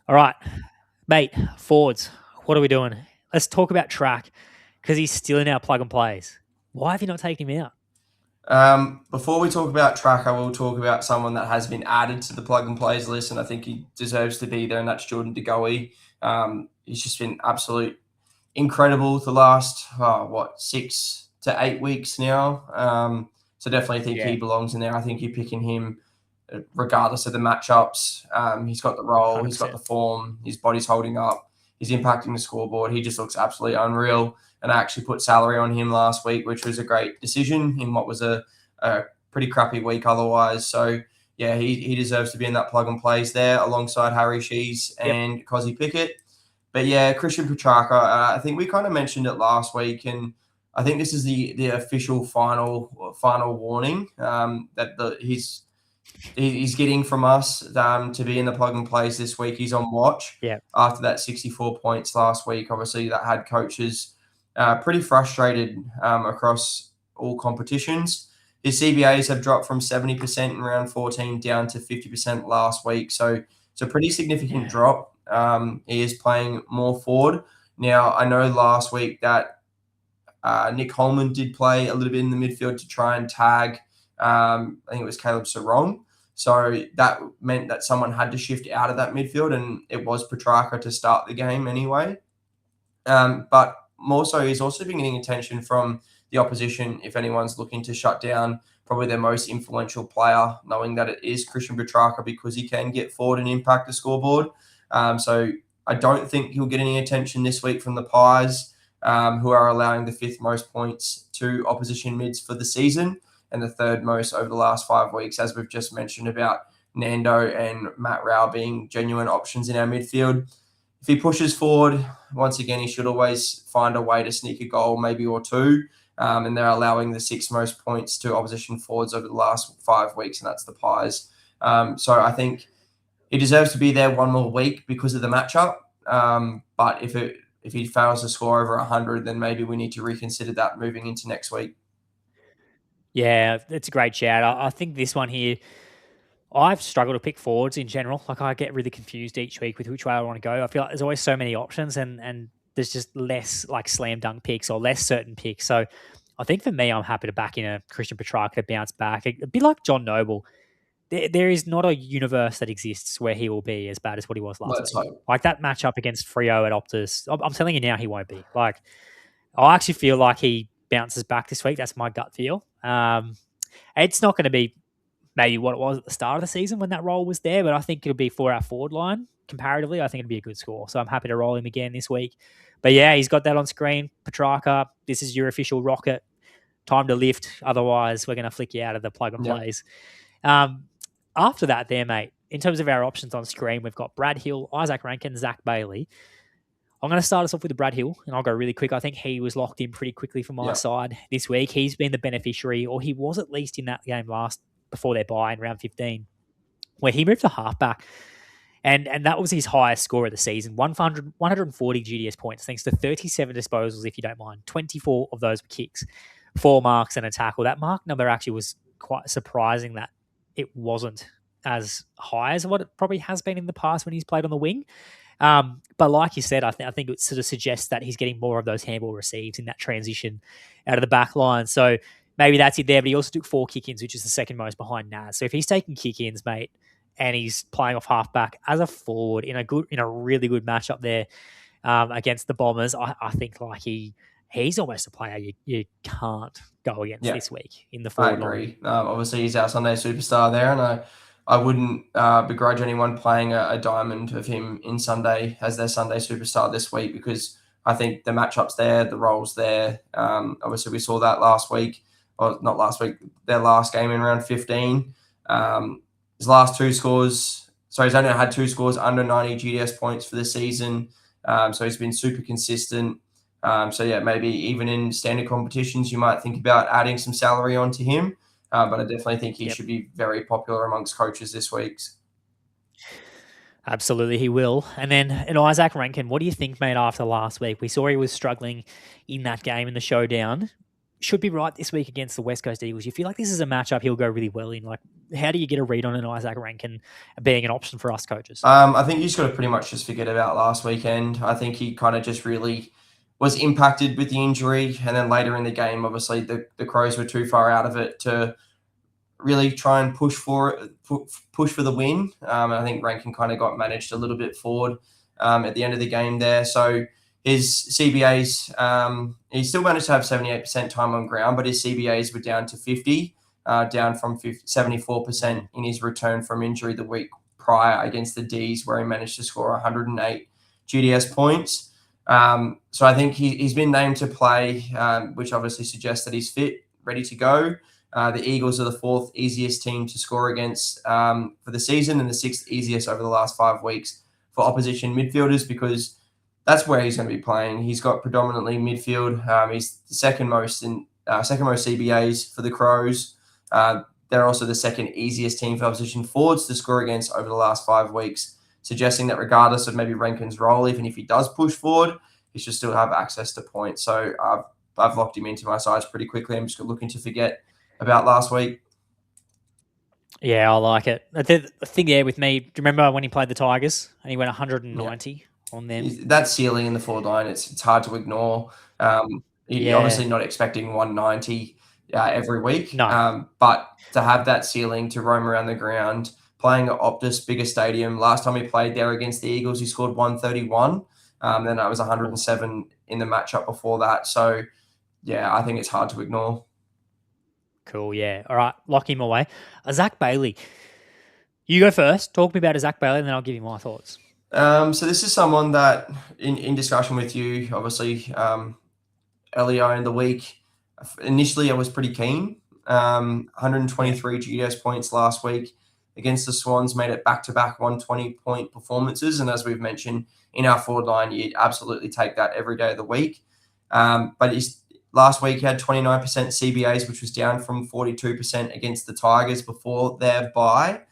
All right, mate, forwards, what are we doing? Let's talk about Track because he's still in our plug and plays. Why have you not taken him out? Before we talk about Track, I will talk about someone that has been added to the plug and plays list, and I think he deserves to be there, and that's Jordan De Goey. He's just been absolute incredible the last 6 to 8 weeks now. So definitely think he belongs in there. I think you're picking him regardless of the matchups. He's got the role, 100%. he's got the form, his body's holding up, he's impacting the scoreboard. He just looks absolutely unreal. And I actually put salary on him last week, which was a great decision in what was a pretty crappy week otherwise. So, yeah, he deserves to be in that plug and plays there alongside Harry Shees and Cozzy Pickett. But, yeah, Christian Petrarca, I think we kind of mentioned it last week, and I think this is the official final warning that he's getting from us to be in the plug and plays this week. He's on watch after that 64 points last week. Obviously, that had coaches pretty frustrated across all competitions. His CBAs have dropped from 70% in round 14 down to 50% last week. So it's a pretty significant drop. He is playing more forward. Now, I know last week that Nick Holman did play a little bit in the midfield to try and tag, I think it was Caleb Sarong. So that meant that someone had to shift out of that midfield, and it was Petrarca to start the game anyway. But more so, he's also been getting attention from the opposition if anyone's looking to shut down probably their most influential player, knowing that it is Christian Petrarca because he can get forward and impact the scoreboard. So I don't think he'll get any attention this week from the Pies, who are allowing the 5th most points to opposition mids for the season and the 3rd most over the last 5 weeks, as we've just mentioned about Nando and Matt Rao being genuine options in our midfield. If he pushes forward, once again, he should always find a way to sneak a goal, maybe or two. And they're allowing the 6th most points to opposition forwards over the last 5 weeks, and that's the Pies. So I think he deserves to be there one more week because of the matchup. But if he fails to score over 100, then maybe we need to reconsider that moving into next week. Yeah, it's a great shout. I think this one here, I've struggled to pick forwards in general. Like, I get really confused each week with which way I want to go. I feel like there's always so many options and there's just less like slam dunk picks or less certain picks. So I think for me, I'm happy to back in a Christian Petrarca to bounce back. A bit like John Noble. There is not a universe that exists where he will be as bad as what he was last week. Like that matchup against Freo at Optus, I'm telling you now, he won't be. Like, I actually feel like he bounces back this week. That's my gut feel. It's not going to be maybe what it was at the start of the season when that role was there, but I think it'll be for our forward line. Comparatively, I think it'll be a good score. So I'm happy to roll him again this week. But yeah, he's got that on screen. Petrarca, this is your official rocket. Time to lift. Otherwise, we're going to flick you out of the plug and plays. After that there, mate, in terms of our options on screen, we've got Brad Hill, Isaac Rankin, Zach Bailey. I'm going to start us off with the Brad Hill, and I'll go really quick. I think he was locked in pretty quickly for my side this week. He's been the beneficiary, or he was at least in that game before their bye in round 15, where he moved to halfback. And that was his highest score of the season, 140 GDS points, thanks to 37 disposals, if you don't mind. 24 of those were kicks, 4 marks and a tackle. That mark number actually was quite surprising that it wasn't as high as what it probably has been in the past when he's played on the wing. But like you said, I think it sort of suggests that he's getting more of those handball receives in that transition out of the back line. So maybe that's it there, but he also took 4 kick-ins, which is the second most behind Naz. So if he's taking kick-ins, mate, and he's playing off halfback as a forward in a really good matchup there against the Bombers, I think like he's almost a player you can't go against this week in the forward line. I agree. Obviously, he's our Sunday superstar there, and I wouldn't begrudge anyone playing a diamond of him in Sunday as their Sunday superstar this week, because I think the matchup's there, the role's there. Obviously, we saw that last week, or not last week, their last game in round 15. His last 2 scores, so he's only had 2 scores under 90 GDS points for the season. So he's been super consistent. So yeah, maybe even in standard competitions, you might think about adding some salary onto him. But I definitely think he should be very popular amongst coaches this week. Absolutely, he will. And then Isaac Rankin, what do you think, mate, after last week? We saw he was struggling in that game in the showdown. Should be right this week against the West Coast Eagles. You feel like this is a matchup he'll go really well in. Like, how do you get a read on an Isaac Rankin being an option for us coaches? I think you just got to pretty much just forget about last weekend. I think he kind of just really was impacted with the injury. And then later in the game, obviously, the Crows were too far out of it to really try and push for the win. I think Rankin kind of got managed a little bit forward at the end of the game there. So his CBAs, he still managed to have 78% time on ground, but his CBAs were down to 50, down from 74% in his return from injury the week prior against the Ds, where he managed to score 108 GDS points. So I think he's been named to play, which obviously suggests that he's fit, ready to go. The Eagles are the 4th easiest team to score against for the season and the 6th easiest over the last 5 weeks for opposition midfielders, because that's where he's going to be playing. He's got predominantly midfield. He's the second most CBAs for the Crows. They're also the 2nd easiest team for opposition forwards to score against over the last 5 weeks, suggesting that regardless of maybe Rankin's role, even if he does push forward, he should still have access to points. So I've locked him into my sides pretty quickly. I'm just looking to forget about last week. Yeah, I like it. The thing there with me, do you remember when he played the Tigers and he went 190 on them? That ceiling in the forward line, it's hard to ignore. You're obviously not expecting 190 every week. No. But to have that ceiling to roam around the ground, playing at Optus, bigger stadium. Last time he played there against the Eagles, he scored 131. Then that was 107 in the matchup before that. So, yeah, I think it's hard to ignore. Cool, yeah. All right, lock him away. Zach Bailey. You go first. Talk to me about Zach Bailey, and then I'll give you my thoughts. So this is someone that, in discussion with you, obviously, earlier in the week, initially I was pretty keen. 123 GDS points last week against the Swans, made it back-to-back 120-point performances. And as we've mentioned, in our forward line, you'd absolutely take that every day of the week. But last week, he had 29% CBAs, which was down from 42% against the Tigers before their bye.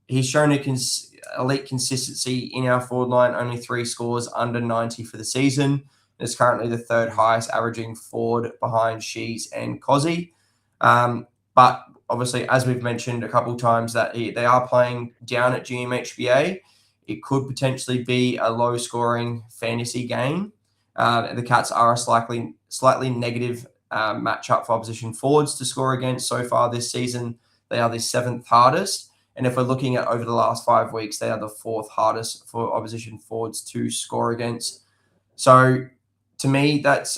He's shown elite consistency in our forward line, only 3 scores under 90 for the season. It's currently the 3rd highest averaging forward behind Shees and Cozzy. But obviously, as we've mentioned a couple of times, that they are playing down at GMHBA. It could potentially be a low-scoring fantasy game. The Cats are a slightly negative matchup for opposition forwards to score against so far this season. They are the 7th hardest. And if we're looking at over the last 5 weeks, they are the 4th hardest for opposition forwards to score against. So to me, that's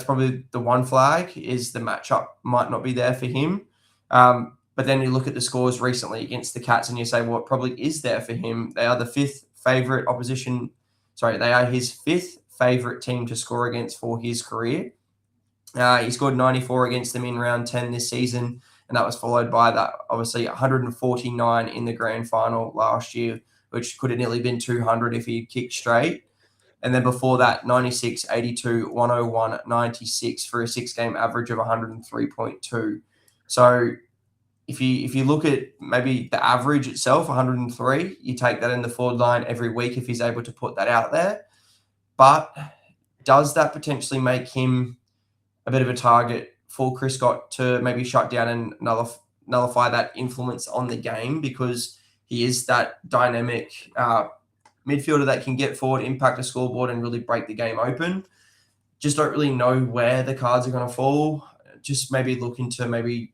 probably the one flag, is the matchup might not be there for him. But then you look at the scores recently against the Cats and you say, well, it probably is there for him. They are the 5th favorite opposition. Sorry, they are his 5th favorite team to score against for his career. He scored 94 against them in round 10 this season, and that was followed by that, obviously, 149 in the grand final last year, which could have nearly been 200 if he kicked straight. And then before that, 96, 82, 101, 96 for a 6-game average of 103.2. So if you look at maybe the average itself, 103, you take that in the forward line every week if he's able to put that out there. But does that potentially make him a bit of a target for Chris Scott to maybe shut down and nullify that influence on the game, because he is that dynamic midfielder that can get forward, impact the scoreboard, and really break the game open? Just don't really know where the cards are going to fall. Just maybe looking to maybe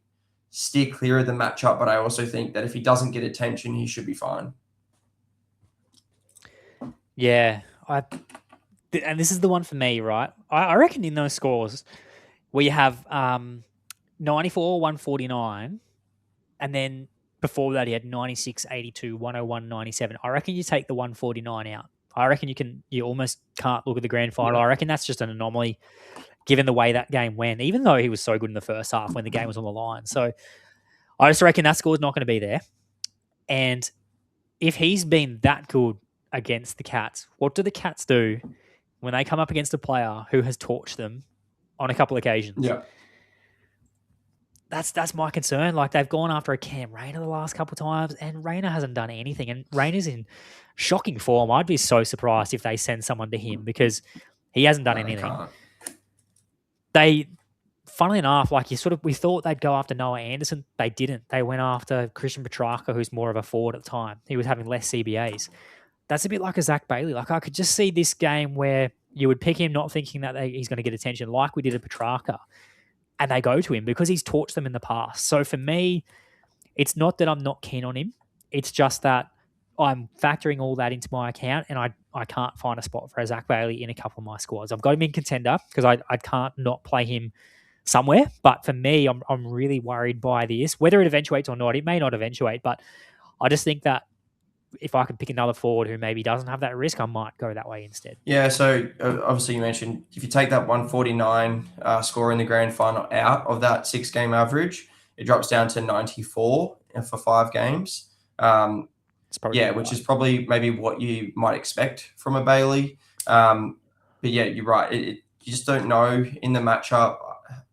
steer clear of the matchup, but I also think that if he doesn't get attention, he should be fine. Yeah, and this is the one for me, right? I reckon in those scores where you have 94, 149, and then before that he had 96, 82, 101, 97. I reckon you take the 149 out. I reckon you almost can't look at the grand final. I reckon that's just an anomaly given the way that game went, even though he was so good in the first half when the game was on the line. So I just reckon that score's not going to be there. And if he's been that good against the Cats, what do the Cats do when they come up against a player who has torched them on a couple of occasions? Yeah. that's my concern. Like, they've gone after a Cam Rayner the last couple of times, and Rayner hasn't done anything. And Rayner's in shocking form. I'd be so surprised if they send someone to him because he hasn't done No, they anything. can't. Funnily enough, like we thought they'd go after Noah Anderson. They didn't. They went after Christian Petrarca, who's more of a forward at the time. He was having less CBAs. That's a bit like a Zach Bailey. Like, I could just see this game where you would pick him not thinking that he's going to get attention, like we did at Petrarca, and they go to him because he's torched them in the past. So for me, it's not that I'm not keen on him. It's just that I'm factoring all that into my account, and I can't find a spot for a Zach Bailey in a couple of my squads. I've got him in contender because I can't not play him somewhere. But for me, I'm really worried by this. Whether it eventuates or not, it may not eventuate, but I just think that if I could pick another forward who maybe doesn't have that risk, I might go that way instead. Yeah, so obviously you mentioned if you take that 149 score in the grand final out of that 6-game average, it drops down to 94 for 5 games. Which is probably maybe what you might expect from a Bailey. But yeah, you're right. You just don't know in the matchup.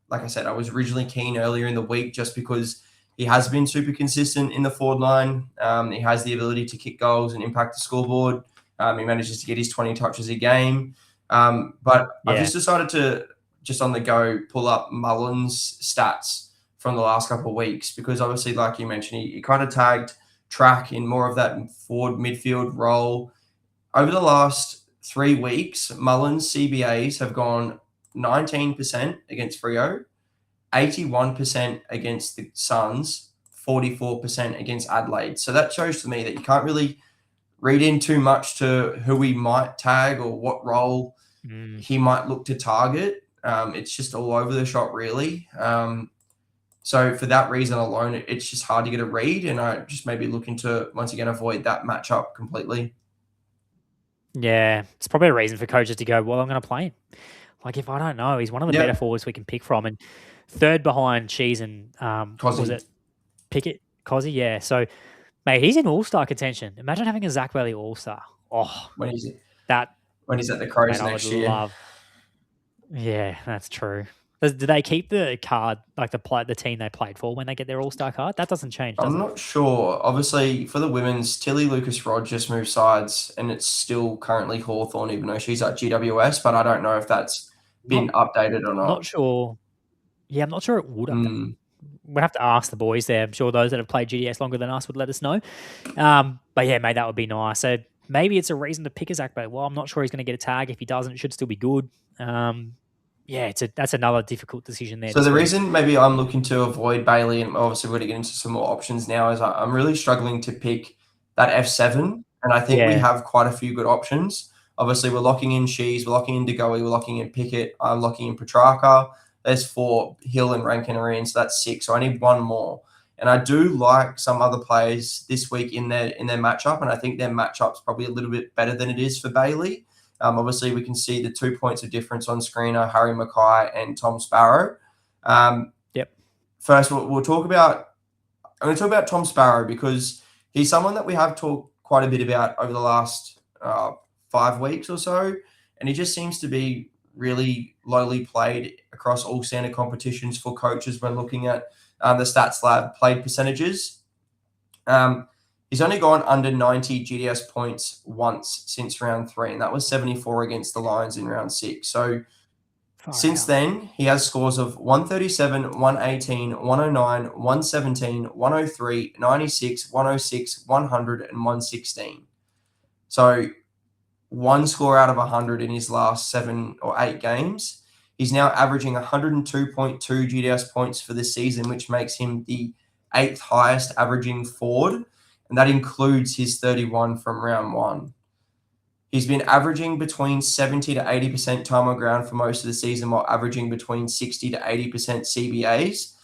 Like I said, I was originally keen earlier in the week just because he has been super consistent in the forward line. He has the ability to kick goals and impact the scoreboard. He manages to get his 20 touches a game. But I've just decided to, just on the go, pull up Mullins' stats from the last couple of weeks because obviously, like you mentioned, he kind of tagged Track in more of that forward midfield role. Over the last 3 weeks, Mullins' CBAs have gone 19% against Freo, 81% against the Suns, 44% against Adelaide. So that shows to me that you can't really read in too much to who he might tag or what role he might look to target. It's just all over the shop, really. So for that reason alone, it's just hard to get a read, and I just maybe looking to, once again, avoid that matchup completely. Yeah, it's probably a reason for coaches to go, well, I'm going to play him. Like, if I don't know, he's one of the better forwards we can pick from. And third behind Cheese and, was it Pickett? Cozzy? Yeah. So, mate, he's in all-star contention. Imagine having a Zach Bailey all-star. Oh, when he's at the Crows next year. Yeah, that's true. Do they keep the card, like the team they played for when they get their all-star card? That doesn't change, does it? I'm not sure. Obviously, for the women's, Tilly Lucas-Rod just moved sides, and it's still currently Hawthorn, even though she's at GWS, but I don't know if that's been updated or not. Not sure. Yeah, I'm not sure it would update. We'd have to ask the boys there. I'm sure those that have played GDS longer than us would let us know. But yeah, mate, that would be nice. So maybe it's a reason to pick a Zach Bailey. Well, I'm not sure he's going to get a tag. If he doesn't, it should still be good. Yeah, that's another difficult decision there. So the reason maybe I'm looking to avoid Bailey, and obviously we're going to get into some more options now, is I'm really struggling to pick that F7, and I think we have quite a few good options. Obviously, we're locking in Shees, we're locking in DeGoey, we're locking in Pickett, I'm locking in Petrarca. There's 4, Hill and Rankin are in, so that's 6. So I need 1 more. And I do like some other players this week in their matchup, and I think their matchup's probably a little bit better than it is for Bailey. Obviously, we can see the 2 points of difference on screen are Harry Mackay and Tom Sparrow. First, I'm going to talk about Tom Sparrow because he's someone that we have talked quite a bit about over the last 5 weeks or so, and he just seems to be really lowly played across all standard competitions for coaches when looking at the Stats Lab played percentages. He's only gone under 90 GDS points once since round 3, and that was 74 against the Lions in round 6. So since then, he has scores of 137, 118, 109, 117, 103, 96, 106, 100, and 116. So 1 score out of 100 in his last 7 or 8 games. He's now averaging 102.2 GDS points for this season, which makes him the 8th highest averaging forward. And that includes his 31 from round 1. He's been averaging between 70 to 80% time on ground for most of the season, while averaging between 60 to 80% CBAs.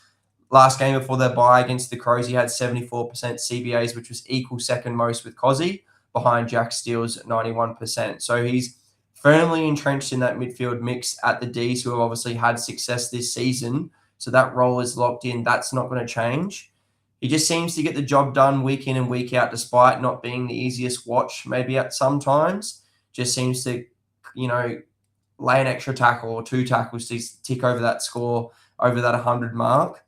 Last game before their bye against the Crows, he had 74% CBAs, which was equal second most with Cozzy, behind Jack Steele's at 91%. So he's firmly entrenched in that midfield mix at the Ds, who have obviously had success this season. So that role is locked in. That's not going to change. He just seems to get the job done week in and week out, despite not being the easiest watch maybe at some times. Just seems to, lay an extra tackle or 2 tackles to tick over that score, over that 100 mark.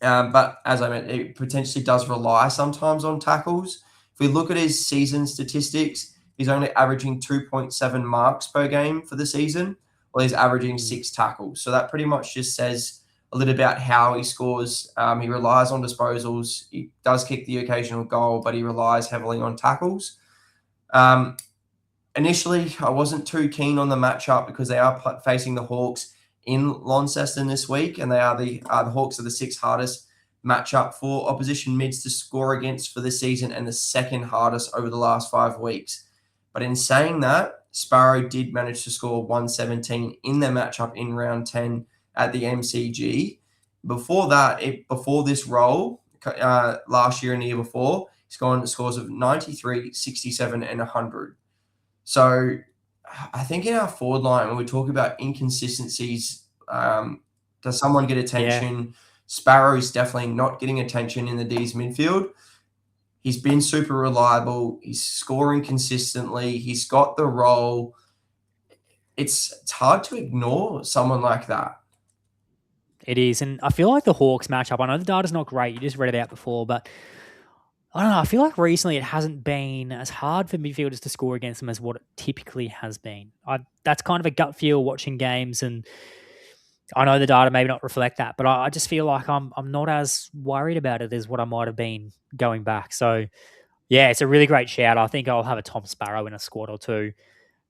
But as I meant, it potentially does rely sometimes on tackles. If we look at his season statistics, he's only averaging 2.7 marks per game for the season, while he's averaging 6 tackles. So that pretty much just says a little about how he scores. He relies on disposals. He does kick the occasional goal, but he relies heavily on tackles. Initially, I wasn't too keen on the matchup because they are facing the Hawks in Launceston this week, and they are the Hawks are the 6th hardest matchup for opposition mids to score against for the season and the 2nd hardest over the last 5 weeks. But in saying that, Sparrow did manage to score 117 in their matchup in round 10 at the MCG. Before that, before this role, last year and the year before, he's gone scores of 93, 67, and 100. So I think in our forward line, when we talk about inconsistencies, does someone get attention? Yeah. Sparrow's definitely not getting attention in the D's midfield. He's been super reliable. He's scoring consistently. He's got the role. It's hard to ignore someone like that. It is. And I feel like the Hawks matchup, I know the data's not great. You just read it out before, but I don't know. I feel like recently it hasn't been as hard for midfielders to score against them as what it typically has been. That's kind of a gut feel watching games, and I know the data maybe not reflect that, but I just feel like I'm not as worried about it as what I might have been going back. So, yeah, it's a really great shout. I think I'll have a Tom Sparrow in a squad or two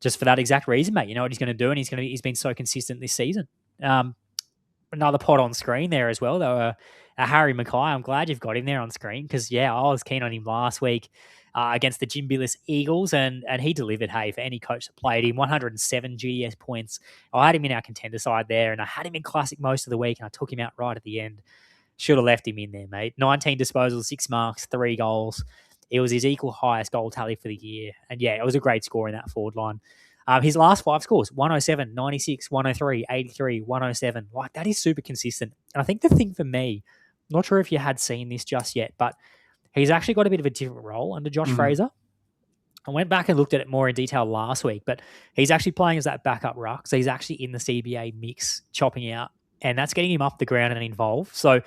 just for that exact reason, mate. You know what he's going to do, and he's been so consistent this season. Another pot on screen there as well, though. Harry Mackay, I'm glad you've got him there on screen because, yeah, I was keen on him last week against the Jim Billis Eagles, and he delivered, hey, for any coach that played him, 107 GDS points. I had him in our contender side there, and I had him in Classic most of the week, and I took him out right at the end. Should have left him in there, mate. 19 disposals, 6 marks, 3 goals. It was his equal highest goal tally for the year. And, yeah, it was a great score in that forward line. His last 5 scores, 107, 96, 103, 83, 107. Like, that is super consistent. And I think the thing for me, not sure if you had seen this just yet, but he's actually got a bit of a different role under Josh Fraser. I went back and looked at it more in detail last week, but he's actually playing as that backup ruck. So he's actually in the CBA mix, chopping out, and that's getting him up the ground and involved. So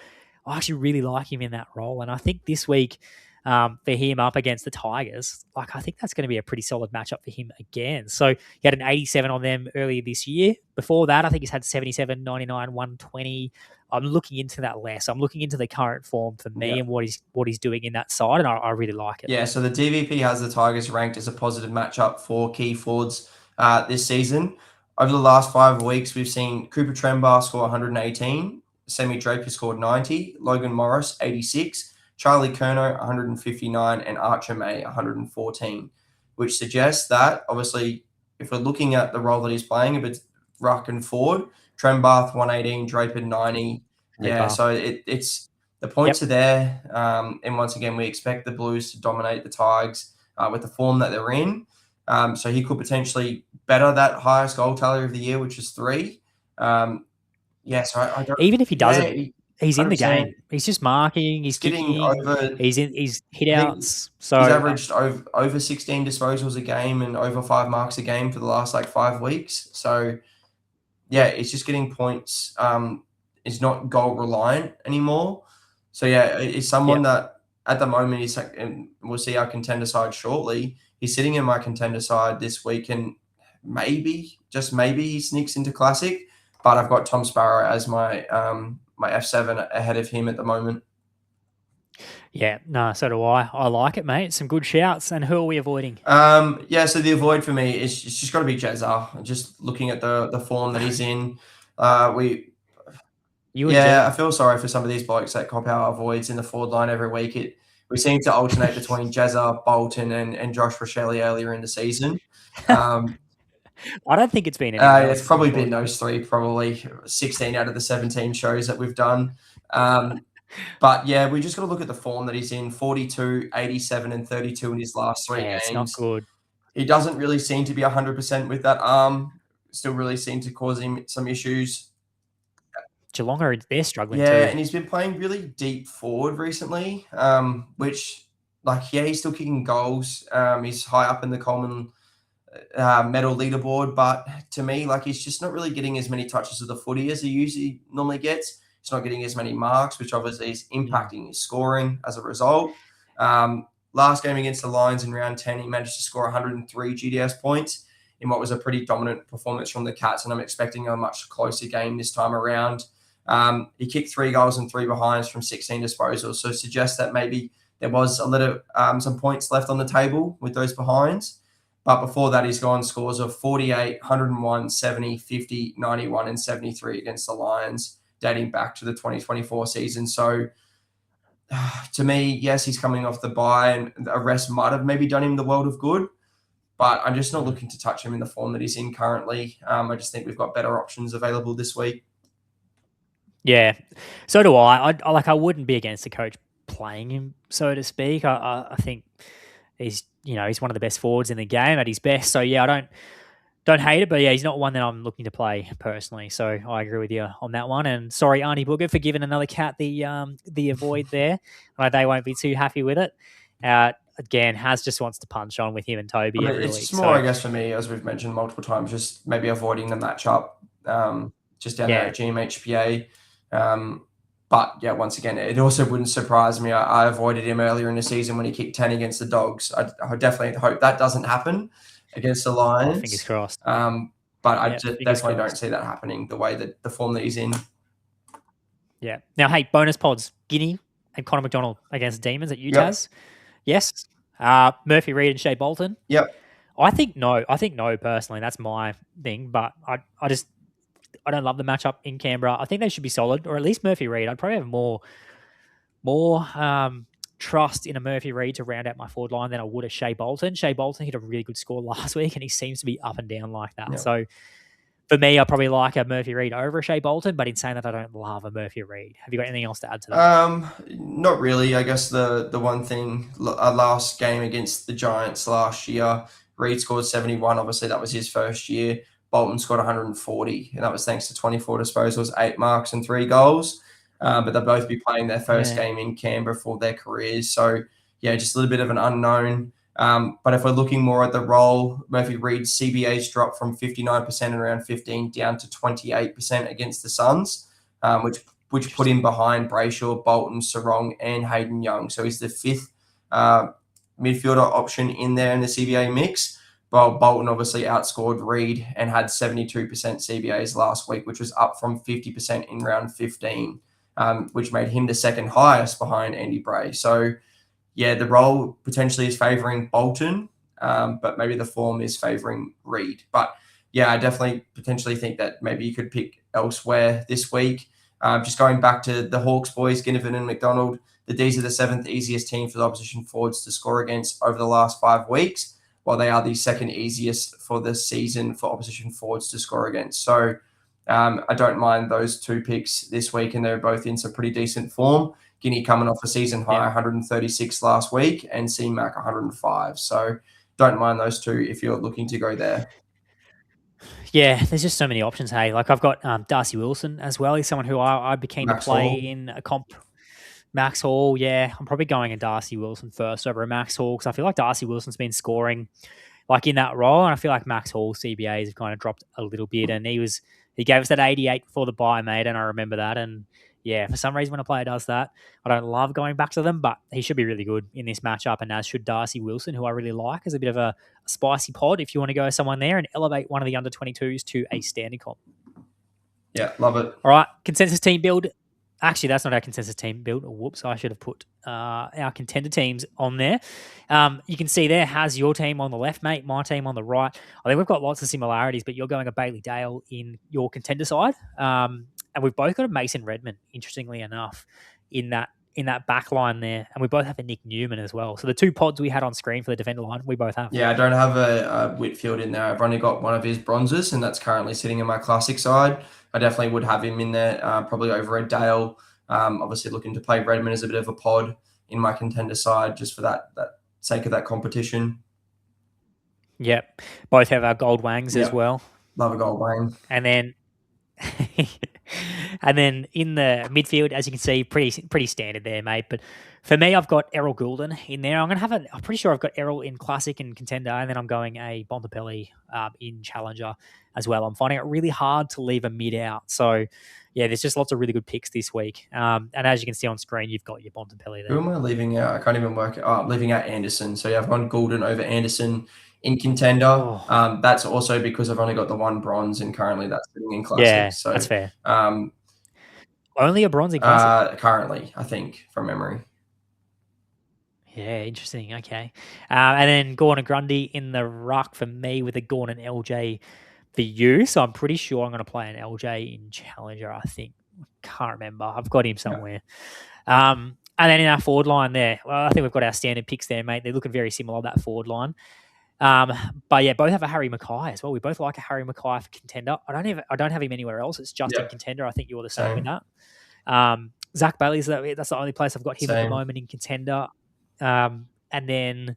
I actually really like him in that role. And I think this week, for him up against the Tigers, like I think that's going to be a pretty solid matchup for him again. So he had an 87 on them earlier this year. Before that, I think he's had 77, 99, 120. I'm looking into that less. I'm looking into the current form for me and what he's doing in that side, and I really like it. Yeah, so the DVP has the Tigers ranked as a positive matchup for key forwards this season. Over the last 5 weeks, we've seen Cooper Trembar score 118, Semi Draper scored 90, Logan Morris 86, Charlie Curnow 159, and Archer May 114, which suggests that, obviously, if we're looking at the role that he's playing, if it's ruck and forward, Trembath 118, Draper 90. Yeah, so it's the points are there. And once again, we expect the Blues to dominate the Tigers with the form that they're in. So he could potentially better that highest goal tally of the year, which is 3. So I don't, even if he doesn't, he's in the game. He's just marking. He's getting over. He's hit outs. So he's averaged over 16 disposals a game and over 5 marks a game for the last 5 weeks. So yeah, it's just getting points. It's not goal reliant anymore. So yeah, it's someone that at the moment and we'll see our contender side shortly. He's sitting in my contender side this week, and maybe, just maybe, he sneaks into Classic. But I've got Tom Sparrow as my my F7 ahead of him at the moment. Yeah, no, so do I. I like it, mate. Some good shouts. And who are we avoiding? So the avoid for me is it's just got to be Jezza. Just looking at the form that he's in, I feel sorry for some of these blokes that cop out avoids in the forward line every week. We seem to alternate between Jezza, Bolton, and Josh Rochelle earlier in the season. I don't think it's been any. It's probably been those 3, probably 16 out of the 17 shows that we've done. But yeah, we just got to look at the form that he's in: 42, 87, and 32 in his last 3 games. It's not good. He doesn't really seem to be 100% with that arm. Still really seem to cause him some issues. Geelong, they're struggling too. Yeah, and he's been playing really deep forward recently, which, he's still kicking goals. He's high up in the Coleman medal leaderboard, but to me, he's just not really getting as many touches of the footy as he normally gets. He's not getting as many marks, which obviously is impacting his scoring as a result. Last game against the Lions in round 10, he managed to score 103 GDS points in what was a pretty dominant performance from the Cats, and I'm expecting a much closer game this time around. He kicked 3 goals and 3 behinds from 16 disposals, so suggests that maybe there was a little some points left on the table with those behinds. But before that, he's gone scores of 48, 101, 70, 50, 91, and 73 against the Lions, dating back to the 2024 season. So to me, yes, he's coming off the bye, and a rest might have maybe done him the world of good. But I'm just not looking to touch him in the form that he's in currently. I just think we've got better options available this week. Yeah, so do I. I wouldn't be against the coach playing him, so to speak. I think he's one of the best forwards in the game at his best. So yeah, I don't hate it, but yeah, he's not one that I'm looking to play personally. So I agree with you on that one. And sorry, Arnie Booger, for giving another cat the avoid there. They won't be too happy with it. Again, Haz just wants to punch on with him and Toby every week. It's more, I guess, for me, as we've mentioned multiple times, just maybe avoiding the matchup just down there at GMHPA. But yeah, once again, it also wouldn't surprise me. I avoided him earlier in the season when he kicked 10 against the Dogs. I definitely hope that doesn't happen against the Lions. Fingers crossed. But I just definitely don't see that happening the way that the form that he's in. Yeah. Now, hey, bonus pods, Guinea and Connor McDonald against Demons at Utah's. Yep. Yes. Murphy Reid and Shea Bolton. Yep. I think no personally. That's my thing. But I don't love the matchup in Canberra. I think they should be solid, or at least Murphy Reid. I'd probably have more trust in a Murphy Reid to round out my forward line than I would a Shea Bolton. Shea Bolton hit a really good score last week, and he seems to be up and down like that. Yeah. So for me, I probably like a Murphy Reid over a Shea Bolton, but in saying that, I don't love a Murphy Reid. Have you got anything else to add to that? Not really. I guess the one thing, last game against the Giants last year, Reid scored 71. Obviously, that was his first year. Bolton scored 140, and that was thanks to 24 disposals, 8 marks, and 3 goals. But they'll both be playing their first game in Canberra for their careers. So, yeah, just a little bit of an unknown. But if we're looking more at the role, Murphy Reid's CBA's dropped from 59% in round 15 down to 28% against the Suns, which put him behind Brayshaw, Bolton, Sarong, and Hayden Young. So he's the 5th midfielder option in there in the CBA mix. Well, Bolton obviously outscored Reid and had 72% CBAs last week, which was up from 50% in round 15, which made him the 2nd highest behind Andy Bray. So, yeah, the role potentially is favouring Bolton, but maybe the form is favouring Reid. But, yeah, I definitely potentially think that maybe you could pick elsewhere this week. Just going back to the Hawks boys, Ginnivan and McDonald, the D's are the 7th easiest team for the opposition forwards to score against over the last 5 weeks, while they are the 2nd easiest for the season for opposition forwards to score against. So I don't mind those 2 picks this week, and they're both in some pretty decent form. Guinea coming off a season high 136 last week, and C-Mac 105. So don't mind those 2 if you're looking to go there. Yeah, there's just so many options, hey. Like I've got Darcy Wilson as well. He's someone who I'd be keen to play in a comp. Max Hall, yeah. I'm probably going a Darcy Wilson first over a Max Hall because I feel like Darcy Wilson's been scoring like in that role, and I feel like Max Hall's CBAs have kind of dropped a little bit, and he gave us that 88 before the bye, mate, and I remember that. And yeah, for some reason when a player does that, I don't love going back to them, but he should be really good in this matchup, and as should Darcy Wilson, who I really like as a bit of a spicy pod if you want to go someone there and elevate one of the under-22s to a standing comp. Yeah, love it. All right, consensus team build. Actually, that's not our consensus team build. Whoops, I should have put our contender teams on there. You can see there, has your team on the left, mate, my team on the right. I think we've got lots of similarities, but you're going a Bailey Dale in your contender side. And we've both got a Mason Redmond, interestingly enough, in that back line there. And we both have a Nick Newman as well. So the 2 pods we had on screen for the defender line, we both have. Yeah, I don't have a Whitfield in there. I've only got one of his bronzes, and that's currently sitting in my classic side. I definitely would have him in there, probably over a Dale. Obviously looking to play Redmond as a bit of a pod in my contender side, just for that sake of that competition. Yep. Both have our gold wangs as well. Love a gold wang. And then And then in the midfield, as you can see, pretty standard there, mate. But for me, I've got Errol Goulden in there. I'm pretty sure I've got Errol in Classic and Contender, and then I'm going a Bontempelli in Challenger as well. I'm finding it really hard to leave a mid out. So, yeah, there's just lots of really good picks this week. And as you can see on screen, you've got your Bontempelli there. Who am I leaving out? I can't even work it. I'm leaving out Anderson. So, yeah, I've gone Goulden over Anderson in Contender. Oh. That's also because I've only got the one bronze, and currently that's sitting in Classic. Yeah, so that's fair. Only a bronze in Classic? Currently, I think, from memory. Yeah, interesting. Okay. And then Gordon Grundy in the ruck for me with a Gordon LJ for you. So I'm pretty sure I'm going to play an LJ in Challenger, I think. Can't remember. I've got him somewhere. Yeah. And then in our forward line there, well, I think we've got our standard picks there, mate. They're looking very similar, that forward line. But yeah, both have a Harry Mackay as well. We both like a Harry Mackay for Contender. I don't have him anywhere else. It's just in Contender. I think you're the same with that. Zach Bailey's that's the only place I've got him at the moment in Contender. And then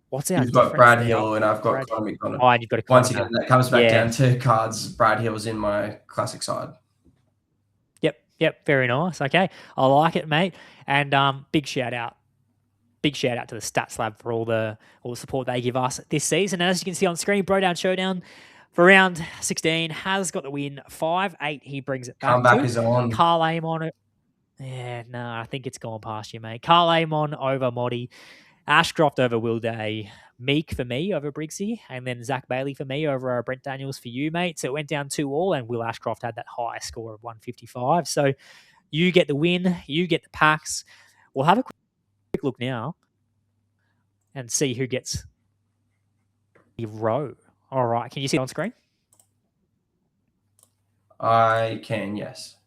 what's our You've got Brad Hill and I've got Connor McDonald. Oh, and you've got a Once again, that comes back down to cards. Brad Hill's in my Classic side. Yep. Very nice. Okay. I like it, mate. And big shout out to the Stats Lab for all the support they give us this season. And as you can see on screen, Brodown Showdown for round 16 has got the win. 5-8. He brings it back. Comeback is on. Carl Amon. Yeah, no, I think it's gone past you, mate. Carl Amon over Moddy. Ashcroft over Will Day. Meek for me over Briggsy. And then Zach Bailey for me over Brent Daniels for you, mate. So it went down 2-2, and Will Ashcroft had that high score of 155. So you get the win. You get the packs. We'll have a quick look now and see who gets the row. All right. Can you see it on screen? I can, yes.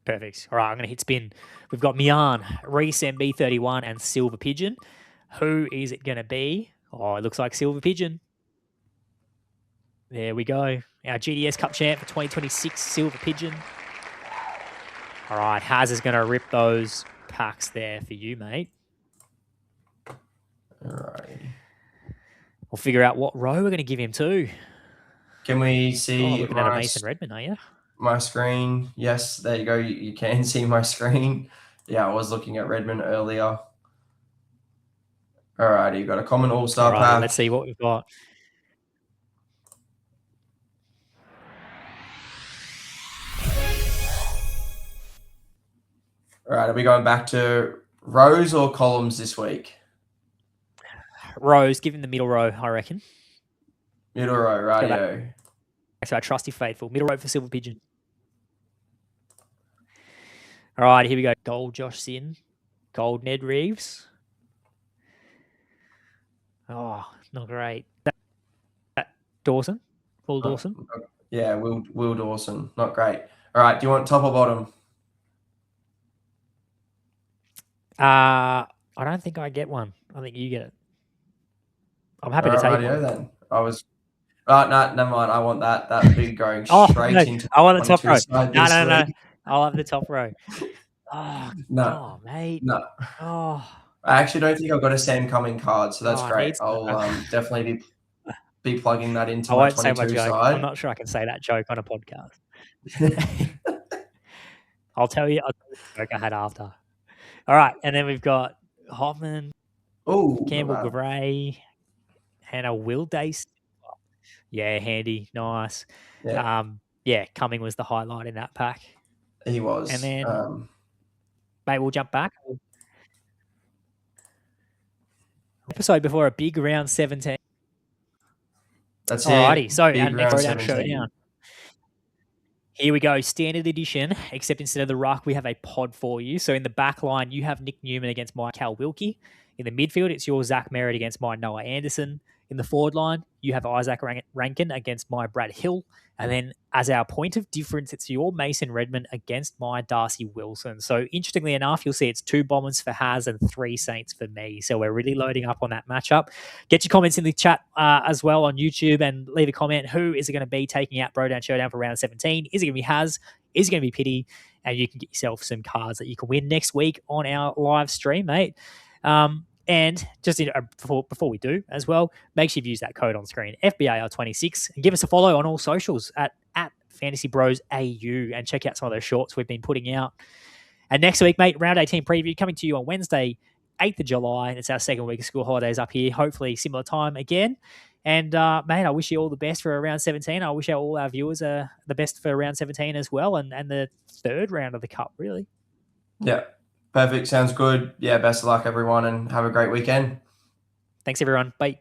Perfect. All right, I'm going to hit spin. We've got Mian, Reese MB31, and Silver Pigeon. Who is it going to be? Oh, it looks like Silver Pigeon. There we go. Our GDS Cup champ for 2026, Silver Pigeon. All right, Haz is going to rip those packs there for you, mate. All right. We'll figure out what row we're going to give him to. Can we see looking at a Mason Redmond, are you? My screen? Yes, there you go. You can see my screen. Yeah, I was looking at Redmond earlier. All right, you got a common all-star pack. Let's see what we've got. All right, are we going back to rows or columns this week? Rows. Give him the middle row, I reckon. Middle row, rightio. So our trusty faithful. Middle row for Silver Pigeon. All right, here we go. Gold Josh Sin. Gold Ned Reeves. Oh, not great. That Dawson? Will Dawson? Yeah, Will Dawson. Not great. All right, do you want top or bottom? I don't think I get one. I think you get it. I'm happy to take one. Then. No, never mind. I want that big going straight into. I want the top row. No. I'll have the top row. Oh, no, mate. No. Oh. I actually don't think I've got a Sam Cumming card, so that's great. I'll definitely be plugging that into my 22 side. I'm not sure I can say that joke on a podcast. I'll tell you the joke I had after. All right, and then we've got Hoffman, Campbell Gray, and a Will Day. Yeah, handy, nice. Yeah. Cumming was the highlight in that pack. He was. And then, mate, we'll jump back. Episode before a big round 17. That's Alrighty, it. so big our next round round showdown. Here we go, standard edition, except instead of the ruck, we have a pod for you. So in the back line, you have Nick Newman against my Cal Wilkie. In the midfield, it's your Zach Merritt against my Noah Anderson. In the forward line, you have Isaac Rankin against my Brad Hill. And then as our point of difference, it's your Mason Redmond against my Darcy Wilson. So interestingly enough, you'll see it's 2 Bombers for Haz and 3 Saints for me. So we're really loading up on that matchup. Get your comments in the chat as well on YouTube and leave a comment. Who is it going to be taking out Brodown Showdown for round 17? Is it going to be Haz? Is it going to be Pitty? And you can get yourself some cards that you can win next week on our live stream, mate. And just before we do as well, make sure you use that code on screen, FBAR26, and give us a follow on all socials at Fantasy Bros AU and check out some of those shorts we've been putting out. And next week, mate, round 18 preview coming to you on Wednesday, 8th of July. It's our second week of school holidays up here. Hopefully similar time again. And, mate, I wish you all the best for round 17. I wish all our viewers the best for round 17 as well and the third round of the Cup, really. Yeah, perfect. Sounds good. Yeah, best of luck, everyone, and have a great weekend. Thanks, everyone. Bye.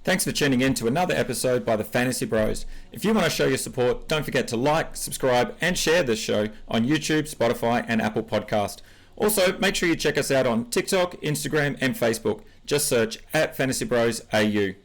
Thanks for tuning in to another episode by the Fantasy Bros. If you want to show your support, don't forget to like, subscribe, and share this show on YouTube, Spotify, and Apple Podcast. Also, make sure you check us out on TikTok, Instagram, and Facebook. Just search @FantasyBros AU.